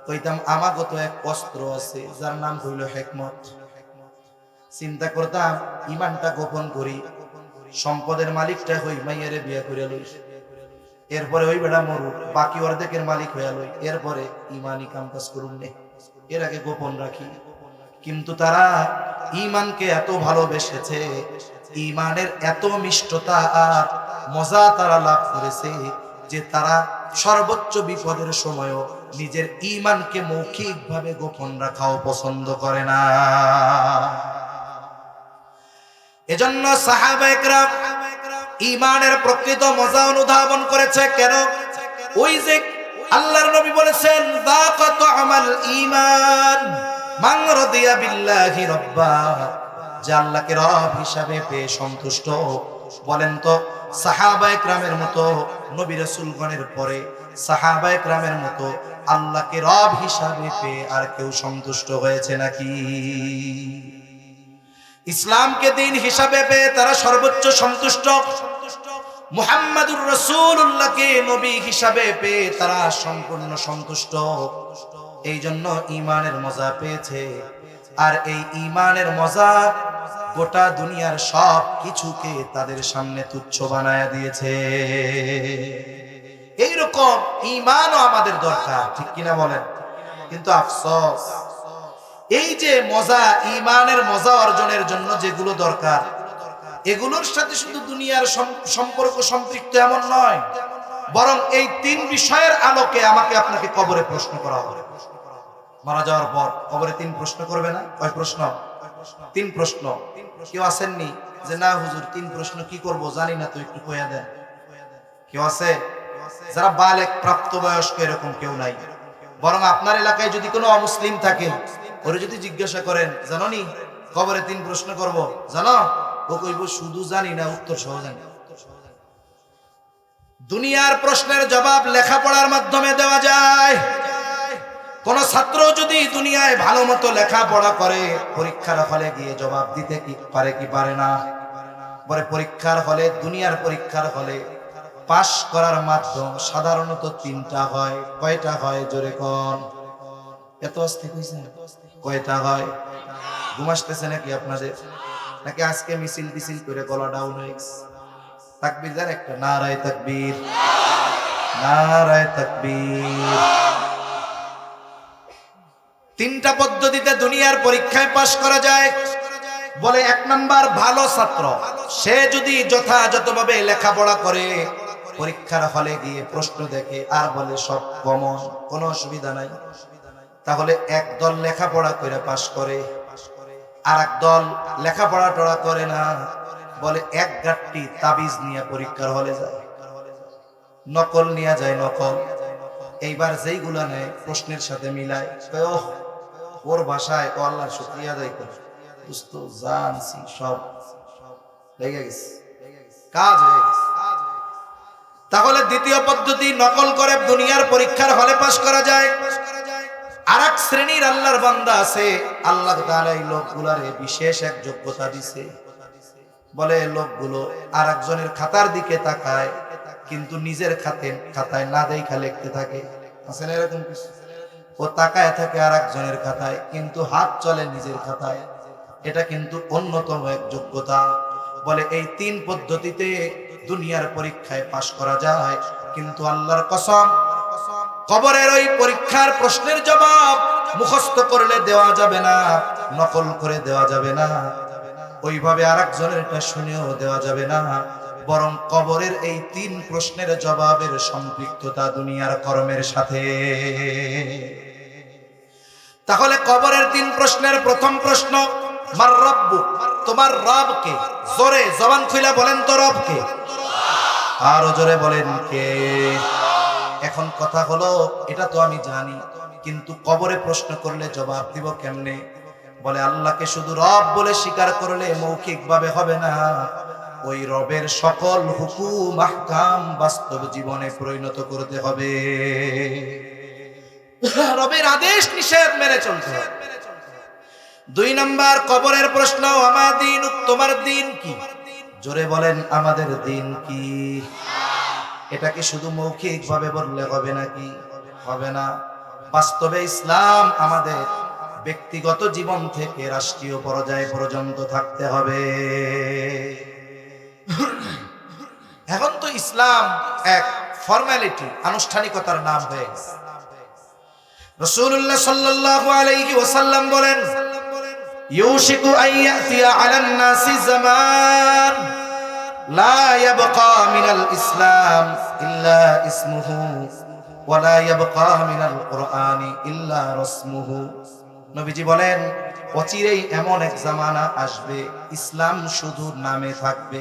কইতাম, আমাগো তো এক অস্ত্র আছে যার নাম হইল হিকমত। চিন্তা করতাম, ঈমানটা গোপন করি, সম্পদের মালিকটা হই, মাইয়ারে বিয়ে করে লই, এরপরে ওই বেড়া মরুক, বাকি অর্ধেকের মালিক হইয়া লই, এরপরে ঈমানি কাম কাজ করুন নে, এর আগে গোপন রাখি। কিন্তু তারা ঈমানকে এত ভালোবেসেছে, ঈমানের এত মিষ্টতা আর মজা তারা লাভ করেছে যে তারা সর্বোচ্চ বিপদের সময়ও নিজের ঈমানকে মৌখিকভাবে গোপন রাখাও পছন্দ করে না। এজন্য সাহাবায়ে কেরাম ঈমানের প্রকৃত মজা অনুধাবন করেছে। কেন? ওই যে আল্লাহর নবী বলেছেন যাকাতু আমাল ঈমান মান রাদিয়া বিল্লাহি রাব্বা, যে আল্লাহকে রব হিসাবে পেয়ে সন্তুষ্ট। বলেন তো সাহাবায়ে কেরামের মতো, নবী রাসূলগণের পরে সাহাবায়ে কেরামের মতো আল্লাহকে রব হিসাবে পেয়ে আর কেউ সন্তুষ্ট হয়েছে নাকি? ইসলামকে দিন হিসাবে পেয়ে তারা সর্বোচ্চ সন্তুষ্ট। মুহাম্মাদুর রাসূলুল্লাহকে নবী হিসাবে পেয়ে তারা সম্পূর্ণ সন্তুষ্ট। এই জন্য ঈমানের মজা পেয়েছে। আর এই ঈমানের মজা গোটা দুনিয়ার সব কিছুকে তাদের সামনে তুচ্ছ বানায়া দিয়েছে। এইরকম ঈমানও আমাদের দরকার, ঠিক কিনা বলেন? কিন্তু আফসোস, এই যে মজা, ঈমানের মজা অর্জনের জন্য যেগুলো দরকার, এগুলোর সাথে শুধু দুনিয়ার সম্পর্ক সম্পৃক্ত এমন নয়, বরং এই তিন বিষয়ের আলোকে আমাকে আপনাকে কবরে প্রশ্ন করা হবে। মারা যাওয়ার পর কবরে তিন প্রশ্ন করবে না? কয় প্রশ্ন? তিন প্রশ্ন। কেউ আসেননি যে না হুজুর তিন প্রশ্ন কি করব জানি না, তো একটু কইয়া দেন? কেউ আছে? যারা বালেক, প্রাপ্তবয়স্ক, এরকম কেউ নাই। বরং আপনার এলাকায় যদি কোনো অমুসলিম থাকে, ওরে যদি জিজ্ঞাসা করেন জানো নি কবরে তিন প্রশ্ন করব, জানো? ও কইব শুধু জানি না, উত্তর সহ জানি। দুনিয়ার প্রশ্নের জবাব লেখাপড়ার মাধ্যমে দেওয়া যায়। কোন ছাত্র যদি দুনিয়ায় ভালো মতো লেখাপড়া করে, পরীক্ষার হলে গিয়ে জবাব দিতে কি পারে কি পারে না? পরে পরীক্ষার হলে, দুনিয়ার পরীক্ষার হলে পাশ করার মাধ্যম সাধারণত তিনটা হয়। কয়টা হয় জোরে কোন? এত অস্থির হইছে? কয়টা হয়? ঘুম আসতেছে নাকি আপনাদের? নাকি আজকে মিছিল টিছিল করে গলা ডাউন হয়ে গেছে? তাকবীর দেন একটা, নারায়ে তাকবীর, নারায়ে তাকবীর। তিনটা পদ্ধতিতে দুনিয়ার পরীক্ষায় পাশ করা যায়। বলে এক নাম্বার, ভালো ছাত্র সে যদি যথাযথভাবে লেখাপড়া করে, পরীক্ষার হলে গিয়ে প্রশ্ন দেখে আর বলে সব কমন, কোনো অসুবিধা নাই, তাহলে একদল লেখাপড়া করে পাশ করে, আর একদল লেখাপড়া টড়া করে না, বলে এক গাঁটটি তাবিজ নিয়ে পরীক্ষার হলে যায়, নকল নিয়ে যায়, নকল। এইবার যেইগুলা নেয় প্রশ্নের সাথে মিলায়, ওর ভাষায় ও আল্লাহর শুকরিয়া আদায় করে, বুঝতো জানছি সব লেগে গেছে, কাজ হয়ে গেছে। তাহলে দ্বিতীয় পদ্ধতি, নকল করে দুনিয়ার পরীক্ষার হলে পাশ করা যায়। আর এক শ্রেণীর আল্লাহর বান্দা আছে, আল্লাহ তাআলা এই লোকগুলারে বিশেষ এক যোগ্যতা দিছে। বলে লোকগুলো আর একজনের খাতার দিকে তাকায়, কিন্তু নিজের খাতায় না দেখা লিখতে থাকে। আছে না এরকম কিছু? ও তাকায় থাকে আর একজনের খাতায়, কিন্তু হাত চলে নিজের খাতায়। এটা কিন্তু অন্যতম এক যোগ্যতা। বলে এই তিন পদ্ধতিতে দুনিয়ার পরীক্ষায় পাশ করা যায়। কিন্তু আল্লাহর কসম, কবরের ওই পরীক্ষার প্রশ্নের জবাব মুখস্থ করলে দেওয়া যাবে না, নকল করে দেওয়া যাবে না, ওইভাবে আরেকজনেরটা শুনেও দেওয়া যাবে না, বরং কবরের এই তিন প্রশ্নের জবাবের সম্পৃক্ততা দুনিয়ার কর্মের সাথে। তাহলে কবরের তিন প্রশ্নের প্রথম প্রশ্ন, মার রব্বুক, তোমার রব কে? জোরে জবান খুলে বলেন তো রব কে? আরো জোরে বলেন কে? এখন কথা হলো, এটা তো আমি জানি, কিন্তু কবরে প্রশ্ন করলে জবাব দিব কেমনে? বলে আল্লাহকে শুধু রব বলে স্বীকার করলে মৌখিক ভাবে হবে না, ওই রবের সকল হুকুম আহকাম বাস্তব জীবনে পরিণত করতে হবে। রবের আদেশ নিষেধ মেনে চলতে হবে। দুই নাম্বার কবরের প্রশ্ন, আমার দিন, তোমার দিন কি? জোরে বলেন, আমাদের দিন কি? এটাকে শুধু মৌখিক ভাবে বললে হবে নাকি? হবে না। বাস্তবে ইসলাম আমাদের ব্যক্তিগত জীবন থেকে রাষ্ট্রীয় পর্যায়ে পর্যন্ত থাকতে হবে। এখন তো ইসলাম এক ফর্মালিটি, আনুষ্ঠানিকতার নাম হয়ে গেছে। রাসূলুল্লাহ সাল্লাল্লাহু আলাইহি ওয়াসাল্লাম বলেন, ইউশিকু আন ইয়াতিয়া আলান নাসি জামান লা ইয়াবকা মিনাল ইসলাম ইল্লা ইসমুহু ওয়া লা ইয়াবকা মিনাল কুরআনি ইল্লা রাসমুহু। নবীজি বলেন, অচিরেই এমন এক জামানা আসবে, ইসলাম শুধু নামে থাকবে,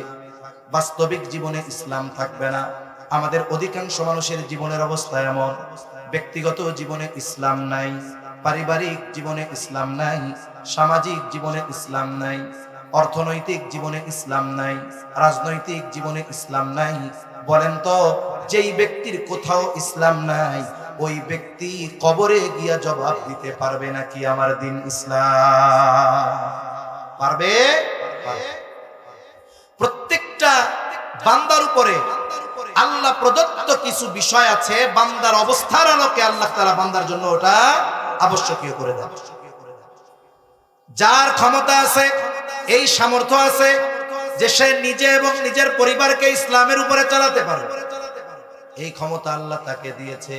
বাস্তবিক জীবনে ইসলাম থাকবে না। আমাদের অধিকাংশ মানুষের জীবনের অবস্থা এমন, ব্যক্তিগত জীবনে ইসলাম নাই, পারিবারিক জীবনে ইসলাম নাই, সামাজিক জীবনে ইসলাম নাই, অর্থনৈতিক জীবনে ইসলাম নাই, রাজনৈতিক জীবনে ইসলাম নাই। বলেন তো, যেই ব্যক্তির কোথাও ইসলাম নাই ওই ব্যক্তি কবরে গিয়া জবাব দিতে পারবে নাকি আমার দিন ইসলাম? পারবে? প্রত্যেকটা বান্দার উপরে আল্লাহ প্রদত্ত কিছু বিষয় আছে, বান্দার অবস্থার আলোকে আল্লাহ তাআলা বান্দার জন্য ওটা আবশ্যকীয় করে দেন। যার ক্ষমতা আছে, এই সামর্থ্য আছে যে সে নিজে এবং নিজের পরিবারকে ইসলামের উপরে চালাতে পারে, এই ক্ষমতা আল্লাহ তাকে দিয়েছে।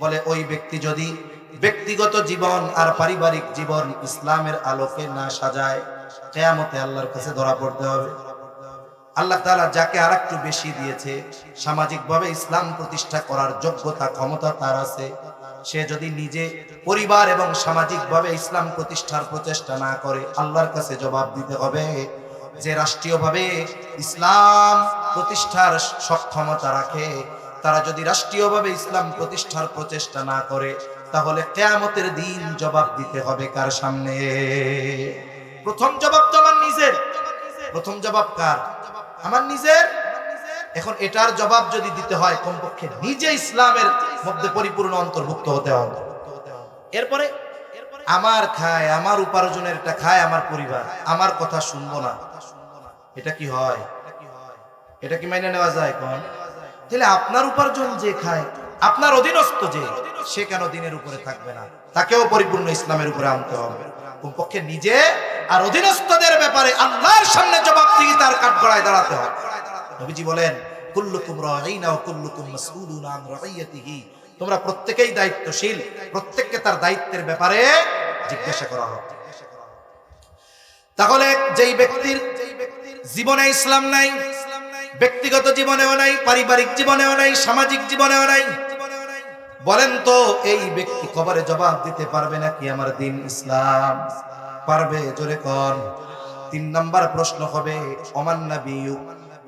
বলে ওই ব্যক্তি যদি ব্যক্তিগত জীবন আর পারিবারিক জীবন ইসলামের আলোকে না সাজায়, কিয়ামতে আল্লাহর কাছে ধরা পড়তে হবে। আল্লাহ তাআলা যাকে আরেকটু বেশি দিয়েছে, সামাজিকভাবে ইসলাম প্রতিষ্ঠা করার যোগ্যতা ক্ষমতা তার আছে, সে যদি নিজে পরিবার এবং সামাজিকভাবে ইসলাম প্রতিষ্ঠার প্রচেষ্টা না করে আল্লাহর কাছে জবাব দিতে হবে। যে রাষ্ট্রীয়ভাবে ইসলাম প্রতিষ্ঠার সক্ষমতা রাখে, তারা যদি রাষ্ট্রীয়ভাবে ইসলাম প্রতিষ্ঠার প্রচেষ্টা না করে, তাহলে কিয়ামতের দিন জবাব দিতে হবে কার সামনে? প্রথম জবাব তো আমার নিজের। প্রথম জবাব কার? আমার নিজের। এখন এটার জবাব যদি দিতে হয়, কমপক্ষে নিজে ইসলামের মধ্যে পরিপূর্ণ অন্তর্ভুক্ত হতে হবে। এরপরে আমার খায়, আমার উপার্জনের এটা খায় আমার পরিবার, আমার কথা শুনবো না, এটা কি হয়? এটা কি মেনে নেওয়া যায়? কোন তাহলে আপনার উপার্জন যে খায়, আপনার অধীনস্থ যে, সে কেন দিনের উপরে থাকবে না? তাকেও পরিপূর্ণ ইসলামের উপরে আনতে হবে। কমপক্ষে নিজে আর অধীনস্থদের ব্যাপারে আল্লাহর সামনে জবাবদিহি তার কাঠগড়ায় দাঁড়াতে হবে। নবীজি বলেন, কুল্লুকুম রাঈনা ওয়া কুল্লুকুম মাসউলুন আন রাঈয়াতিহি, তোমরা প্রত্যেকেই দায়িত্বশীল, প্রত্যেককে তার দায়িত্বের ব্যাপারে জিজ্ঞাসা করা হবে। তাহলে যেই ব্যক্তির জীবনে ইসলাম নাই, ব্যক্তিগত জীবনেও নাই, পারিবারিক জীবনেও নাই, সামাজিক জীবনেও নাই, বলেন তো এই ব্যক্তি কবরে জবাব দিতে পারবে নাকি আমার দিন ইসলাম? পারবে? জোরে কোন। 3 নাম্বার প্রশ্ন হবে ওমান নাবিয়্যু,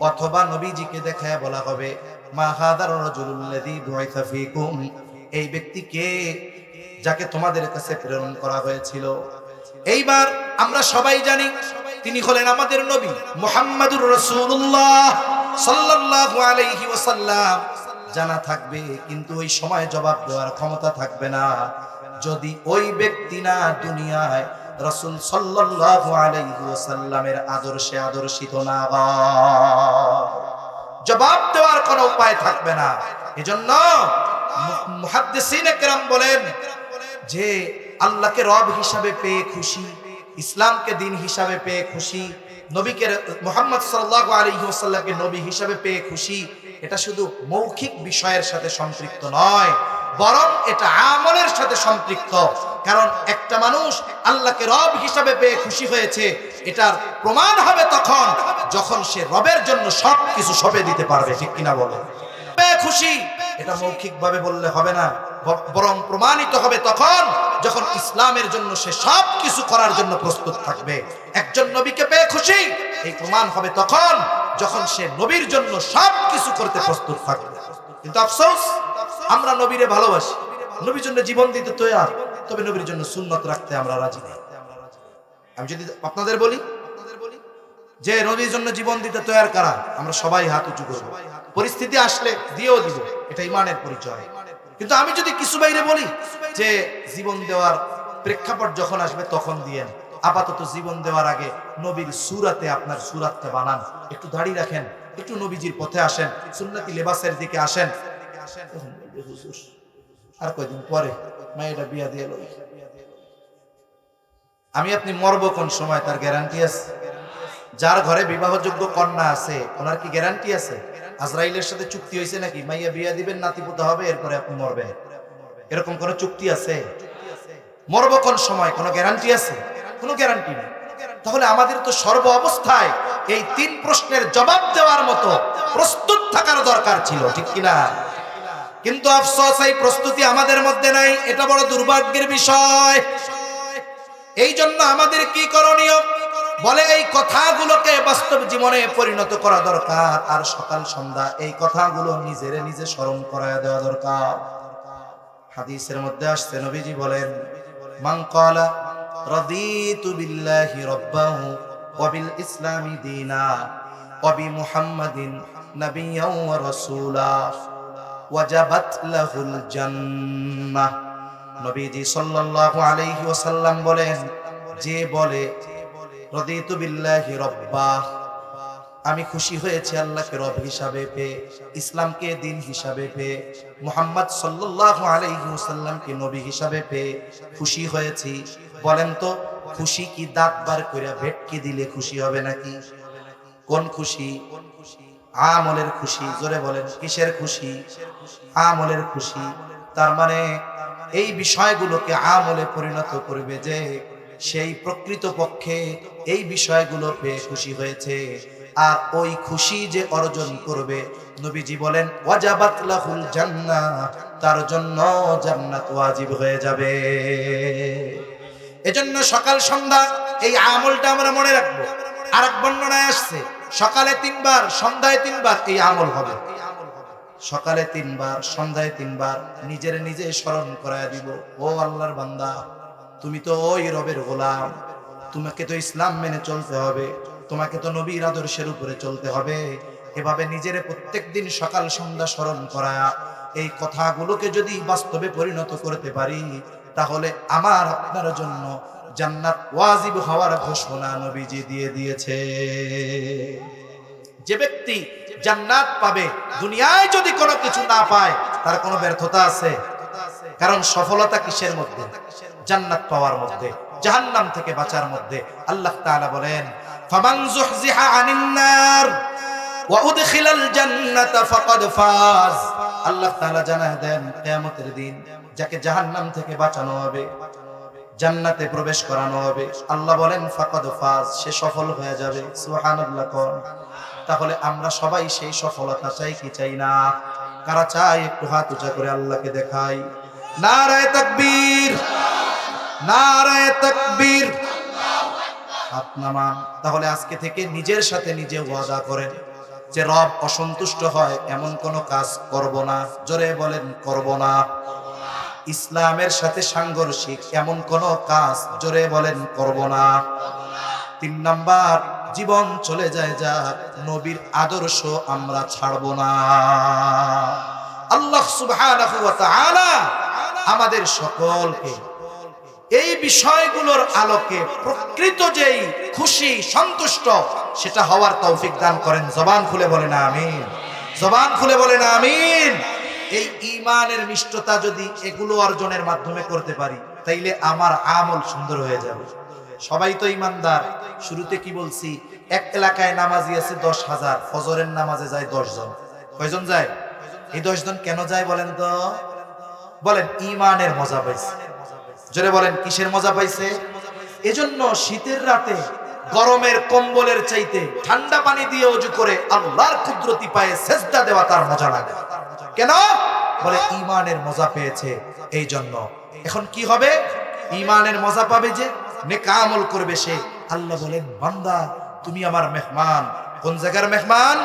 অথবা নবীজিকে দেখায় বলা হবে মা হাদার রাজুলুল্লাযী বুইসা ফীকুম, এই ব্যক্তি কে যাকে তোমাদের কাছে প্রেরণ করা হয়েছিল? এইবার আমরা সবাই জানি তিনি হলেন আমাদের নবী মুহাম্মাদুর রাসূলুল্লাহ সাল্লাল্লাহু আলাইহি ওয়াসাল্লাম। জানা থাকবে, কিন্তু ওই সময় জবাব দেওয়ার ক্ষমতা থাকবে না যদি ওই ব্যক্তি না দুনিয়ায় রাসূল সাল্লাল্লাহু আলাইহি ওয়াসাল্লামের আদর্শে আদর্শিত না হয়। জবাব দেওয়ার কোনো উপায় থাকবে না। এজন্য মুহাদ্দিসিনে কেরাম বলেন যে আল্লাহকে রব হিসাবে পেয়ে খুশি, ইসলামকে দিন হিসাবে পেয়ে খুশি, নবীকে মুহাম্মদ সাল্লাল্লাহু আলাইহি ওয়াসাল্লামকে নবী হিসাবে পেয়ে খুশি, এটা শুধু মৌখিক বিষয়ের সাথে সম্পৃক্ত নয়, বরং এটা আমলের সাথে সম্পৃক্ত। কারণ একটা মানুষ আল্লাহকে রব হিসাবে পেয়ে খুশি হয়েছে, এটার প্রমাণ হবে তখন যখন সে রবের জন্য সবকিছু সঁপে দিতে পারবে। ঠিক কিনা বলে? পেয়ে খুশি এটা মৌখিকভাবে বললে হবে না, বরং প্রমাণিত হবে তখন যখন ইসলামের জন্য সে সব কিছু করার জন্য প্রস্তুত থাকবে। একজন নবীকে পেয়ে খুশি, এই প্রমাণ হবে তখন যখন সে নবীর জন্য সব কিছু করতে প্রস্তুত থাকবে। কিন্তু আফসোস, আমরা নবীরে ভালোবাসি, নবীর জন্য জীবন দিতে তৈরি, তবে নবীর জন্য সুন্নত রাখতে আমরা রাজি নেই। আমি যদি আপনাদের বলি যে নবীর জন্য জীবন দিতে তৈরি কারা, আমরা সবাই হাত উঁচু করব, পরিস্থিতি আসলে দিয়েও দিব, এটা ঈমানের পরিচয়। কিন্তু আমি যদি কিছু বাইরে বলি যে জীবন দেওয়ার প্রেক্ষাপট যখন আসবে তখন দিয়েন, আপাতত জীবন দেওয়ার আগে নবীর সুরাতে আপনার সুরাতটা বানান, একটু দাড়ি রাখেন, একটু নবীজির পথে আসেন, সুন্নতি লেবাসের দিকে আসেন, আর কয়দিন পরে মেয়েটা বিয়া দিয়ে লই। আমি আপনি মরবো কোন সময় তার গ্যারান্টি আছে? যার ঘরে বিবাহযোগ্য কন্যা আছে ওনার কি গ্যারান্টি আছে? আজরাইলের সাথে চুক্তি হয়েছে নাকি মাইয়া বিয়া দিবেন, নাতিপুতা হবে, এরপরে আপনি মরবেন? এরকম কোন চুক্তি আছে? মরবো কোন সময় কোনো গ্যারান্টি আছে? কোনো গ্যারান্টি নেই। তাহলে আমাদের তো সর্ব অবস্থায় এই 3 প্রশ্নের জবাব দেওয়ার মতো প্রস্তুত থাকার দরকার ছিল। ঠিক কিনা? কিন্তু আফসোস, এই প্রস্তুতি আমাদের মধ্যে নাই, এটা বড় দুর্ভাগ্যের বিষয়। এই জন্য আমাদের কি করণীয়? বলে এই কথাগুলোকে বাস্তব জীবনে পরিণত করা দরকার, আর সকাল সন্ধ্যা এই কথাগুলো নিজে স্মরণ করায় দেওয়া দরকার। হাদিসের মধ্যে আসছে, নবীজি বলেন, মান ক্বালা রাদিতু বিল্লাহি রাব্বাহু ওয়া বিল ইসলামি দীনা ওয়া বি মুহাম্মাদিন নাবিয়্যান ওয়া রাসূলা ওয়াজাবাত লাহুল জান্নাহ। নবীজি সাল্লাল্লাহু আলাইহি ওয়াসাল্লাম বলেন, যে বলে রাদিতু বিল্লাহি রাব্বা, আমি খুশি হয়েছি আল্লাহকে রব হিসাবে পেয়ে, ইসলামকে দিন হিসাবে পেয়ে, মুহাম্মদ সাল্লাল্লাহু আলাইহি ওয়াসাল্লামকে নবী হিসাবে পেয়ে খুশি হয়েছি। বলেন তো, খুশি কি দাঁত বার করে ভেটকি দিলে খুশি হবে নাকি? কোন খুশি? আমলের খুশি। জোরে বলেন, কিসের খুশি? আমলের খুশি। তার মানে এই বিষয়গুলোকে আমলে পরিণত করবে যে সেই প্রকৃত পক্ষে এই বিষয়গুলো পেয়ে খুশি হয়েছে, আর ওই খুশি যে অর্জন করবে, নবীজি বলেন ওয়াজাবাত লাহুল জান্নাহ, তার জন্য জান্নাত ওয়াজিব হয়ে যাবে। এজন্য সকাল সন্ধ্যা এই আমলটা আমরা মনে রাখবো। আরেক বর্ণনায় আসছে, সকালে 3 বার সন্ধ্যায় 3 বার এই আমল হবে। সকালে 3 বার সন্ধ্যায় 3 বার নিজে স্মরণ করায় দিব, ও আল্লাহর বান্দা, তুমি তো ওই রবের গোলাম, তোমাকে তো ইসলাম মেনে চলতে হবে, তোমাকে তো নবীর আদর্শের উপরে চলতে হবে। এভাবে নিজের প্রত্যেকদিন সকাল সন্ধ্যা স্মরণ করা, এই কথাগুলোকে যদি বাস্তবে পরিণত করতে পারি, তাহলে আমার আপনার জন্য জান্নাত ওয়াজিব হওয়ার ঘোষণা নবীজি দিয়ে দিয়েছে। যে ব্যক্তি জান্নাত পাবে, দুনিয়ায় যদি কোনো কিছু না পায়, তার কোনো ব্যর্থতা আছে? কারণ সফলতা কিসের মধ্যে? জান্নাত পাওয়ার মধ্যে, জাহান্নাম থেকে বাঁচার মধ্যে। আল্লাহ তাআলা বলেন, ফামান যুহজিহা আনিন নার ওয়া উদখিলাল জান্নাতা ফাকাদ ফাজ। আল্লাহ তাআলা জানায় দেন, কিয়ামতের দিন যাকে জাহান্নাম থেকে বাঁচানো হবে, জান্নাতে প্রবেশ করানো হবে, আল্লাহ বলেন ফাকাদ ফাজ, সে সফল হয়ে যাবে। সুবহানাল্লাহ। তাহলে আমরা সবাই সেই সফলতা চাই কি চাই না? কারা চাই একটু হাত উঁচা করে আল্লাহকে দেখাই। নারায়ে তাকবীর, নারায়ে তাকবীর। হাত নামান। তাহলে আজকে থেকে নিজের সাথে নিজে ওয়াদা করেন যে রব অসন্তুষ্ট হয় এমন কোন কাজ করব না। জোরে বলেন, করব না। ইসলামের সাথে সাংঘর্ষিক এমন কোন কাজ, জোরে বলেন, করব না। 3 নাম্বার, জীবন চলে যায় যা, নবীর আদর্শ আমরা ছাড়ব না। আল্লাহ সুবহানাহু ওয়া তাআলা আমাদের সকলকে এই বিষয়গুলোর আলোকে প্রকৃত যেই খুশি সন্তুষ্ট সেটা হওয়ার তৌফিক দান করেন। জবান খুলে বলেন আমিন, জবান খুলে বলেন আমিন। এই ঈমানের মিষ্টতা যদি এগুলো অর্জনের মাধ্যমে করতে পারি, তাইলে আমার আমল সুন্দর হয়ে যাবে। সবাই তো ঈমানদার। শুরুতে কি বলছি? এক এলাকায় নামাজি আছে 10,000, ফজরের নামাজে যায় 10 জন। কয়জন যায়? এই 10 জন কেন যায় বলেন তো? বলেন, ঈমানের মজা পাইছে। জোরে বলেন, কিসের মজা পাইছে? এজন্য শীতের রাতে গরমের কম্বলের চাইতে ঠান্ডা পানি দিয়ে ওযু করে আল্লাহর কুদরতি পায়ে সেজদা দেওয়া তার মজা লাগে। কেন? বলে ঈমানের মজা পেয়েছে এই জন্য। এখন কি হবে? ঈমানের মজা পাবে যে, নেক আমল করবে সে। আল্লাহ বলেন, বান্দা তুমি আমার মেহমান। কোন জায়গার মেহমান?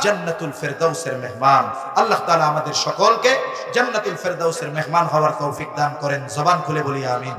জান্নাতুল ফেরদাউসের মেহমান। আল্লাহ তাআলা আমাদের সকলকে জান্নাতুল ফেরদাউসের মেহমান হওয়ার তৌফিক দান করেন। জবান খুলে বলি আমিন।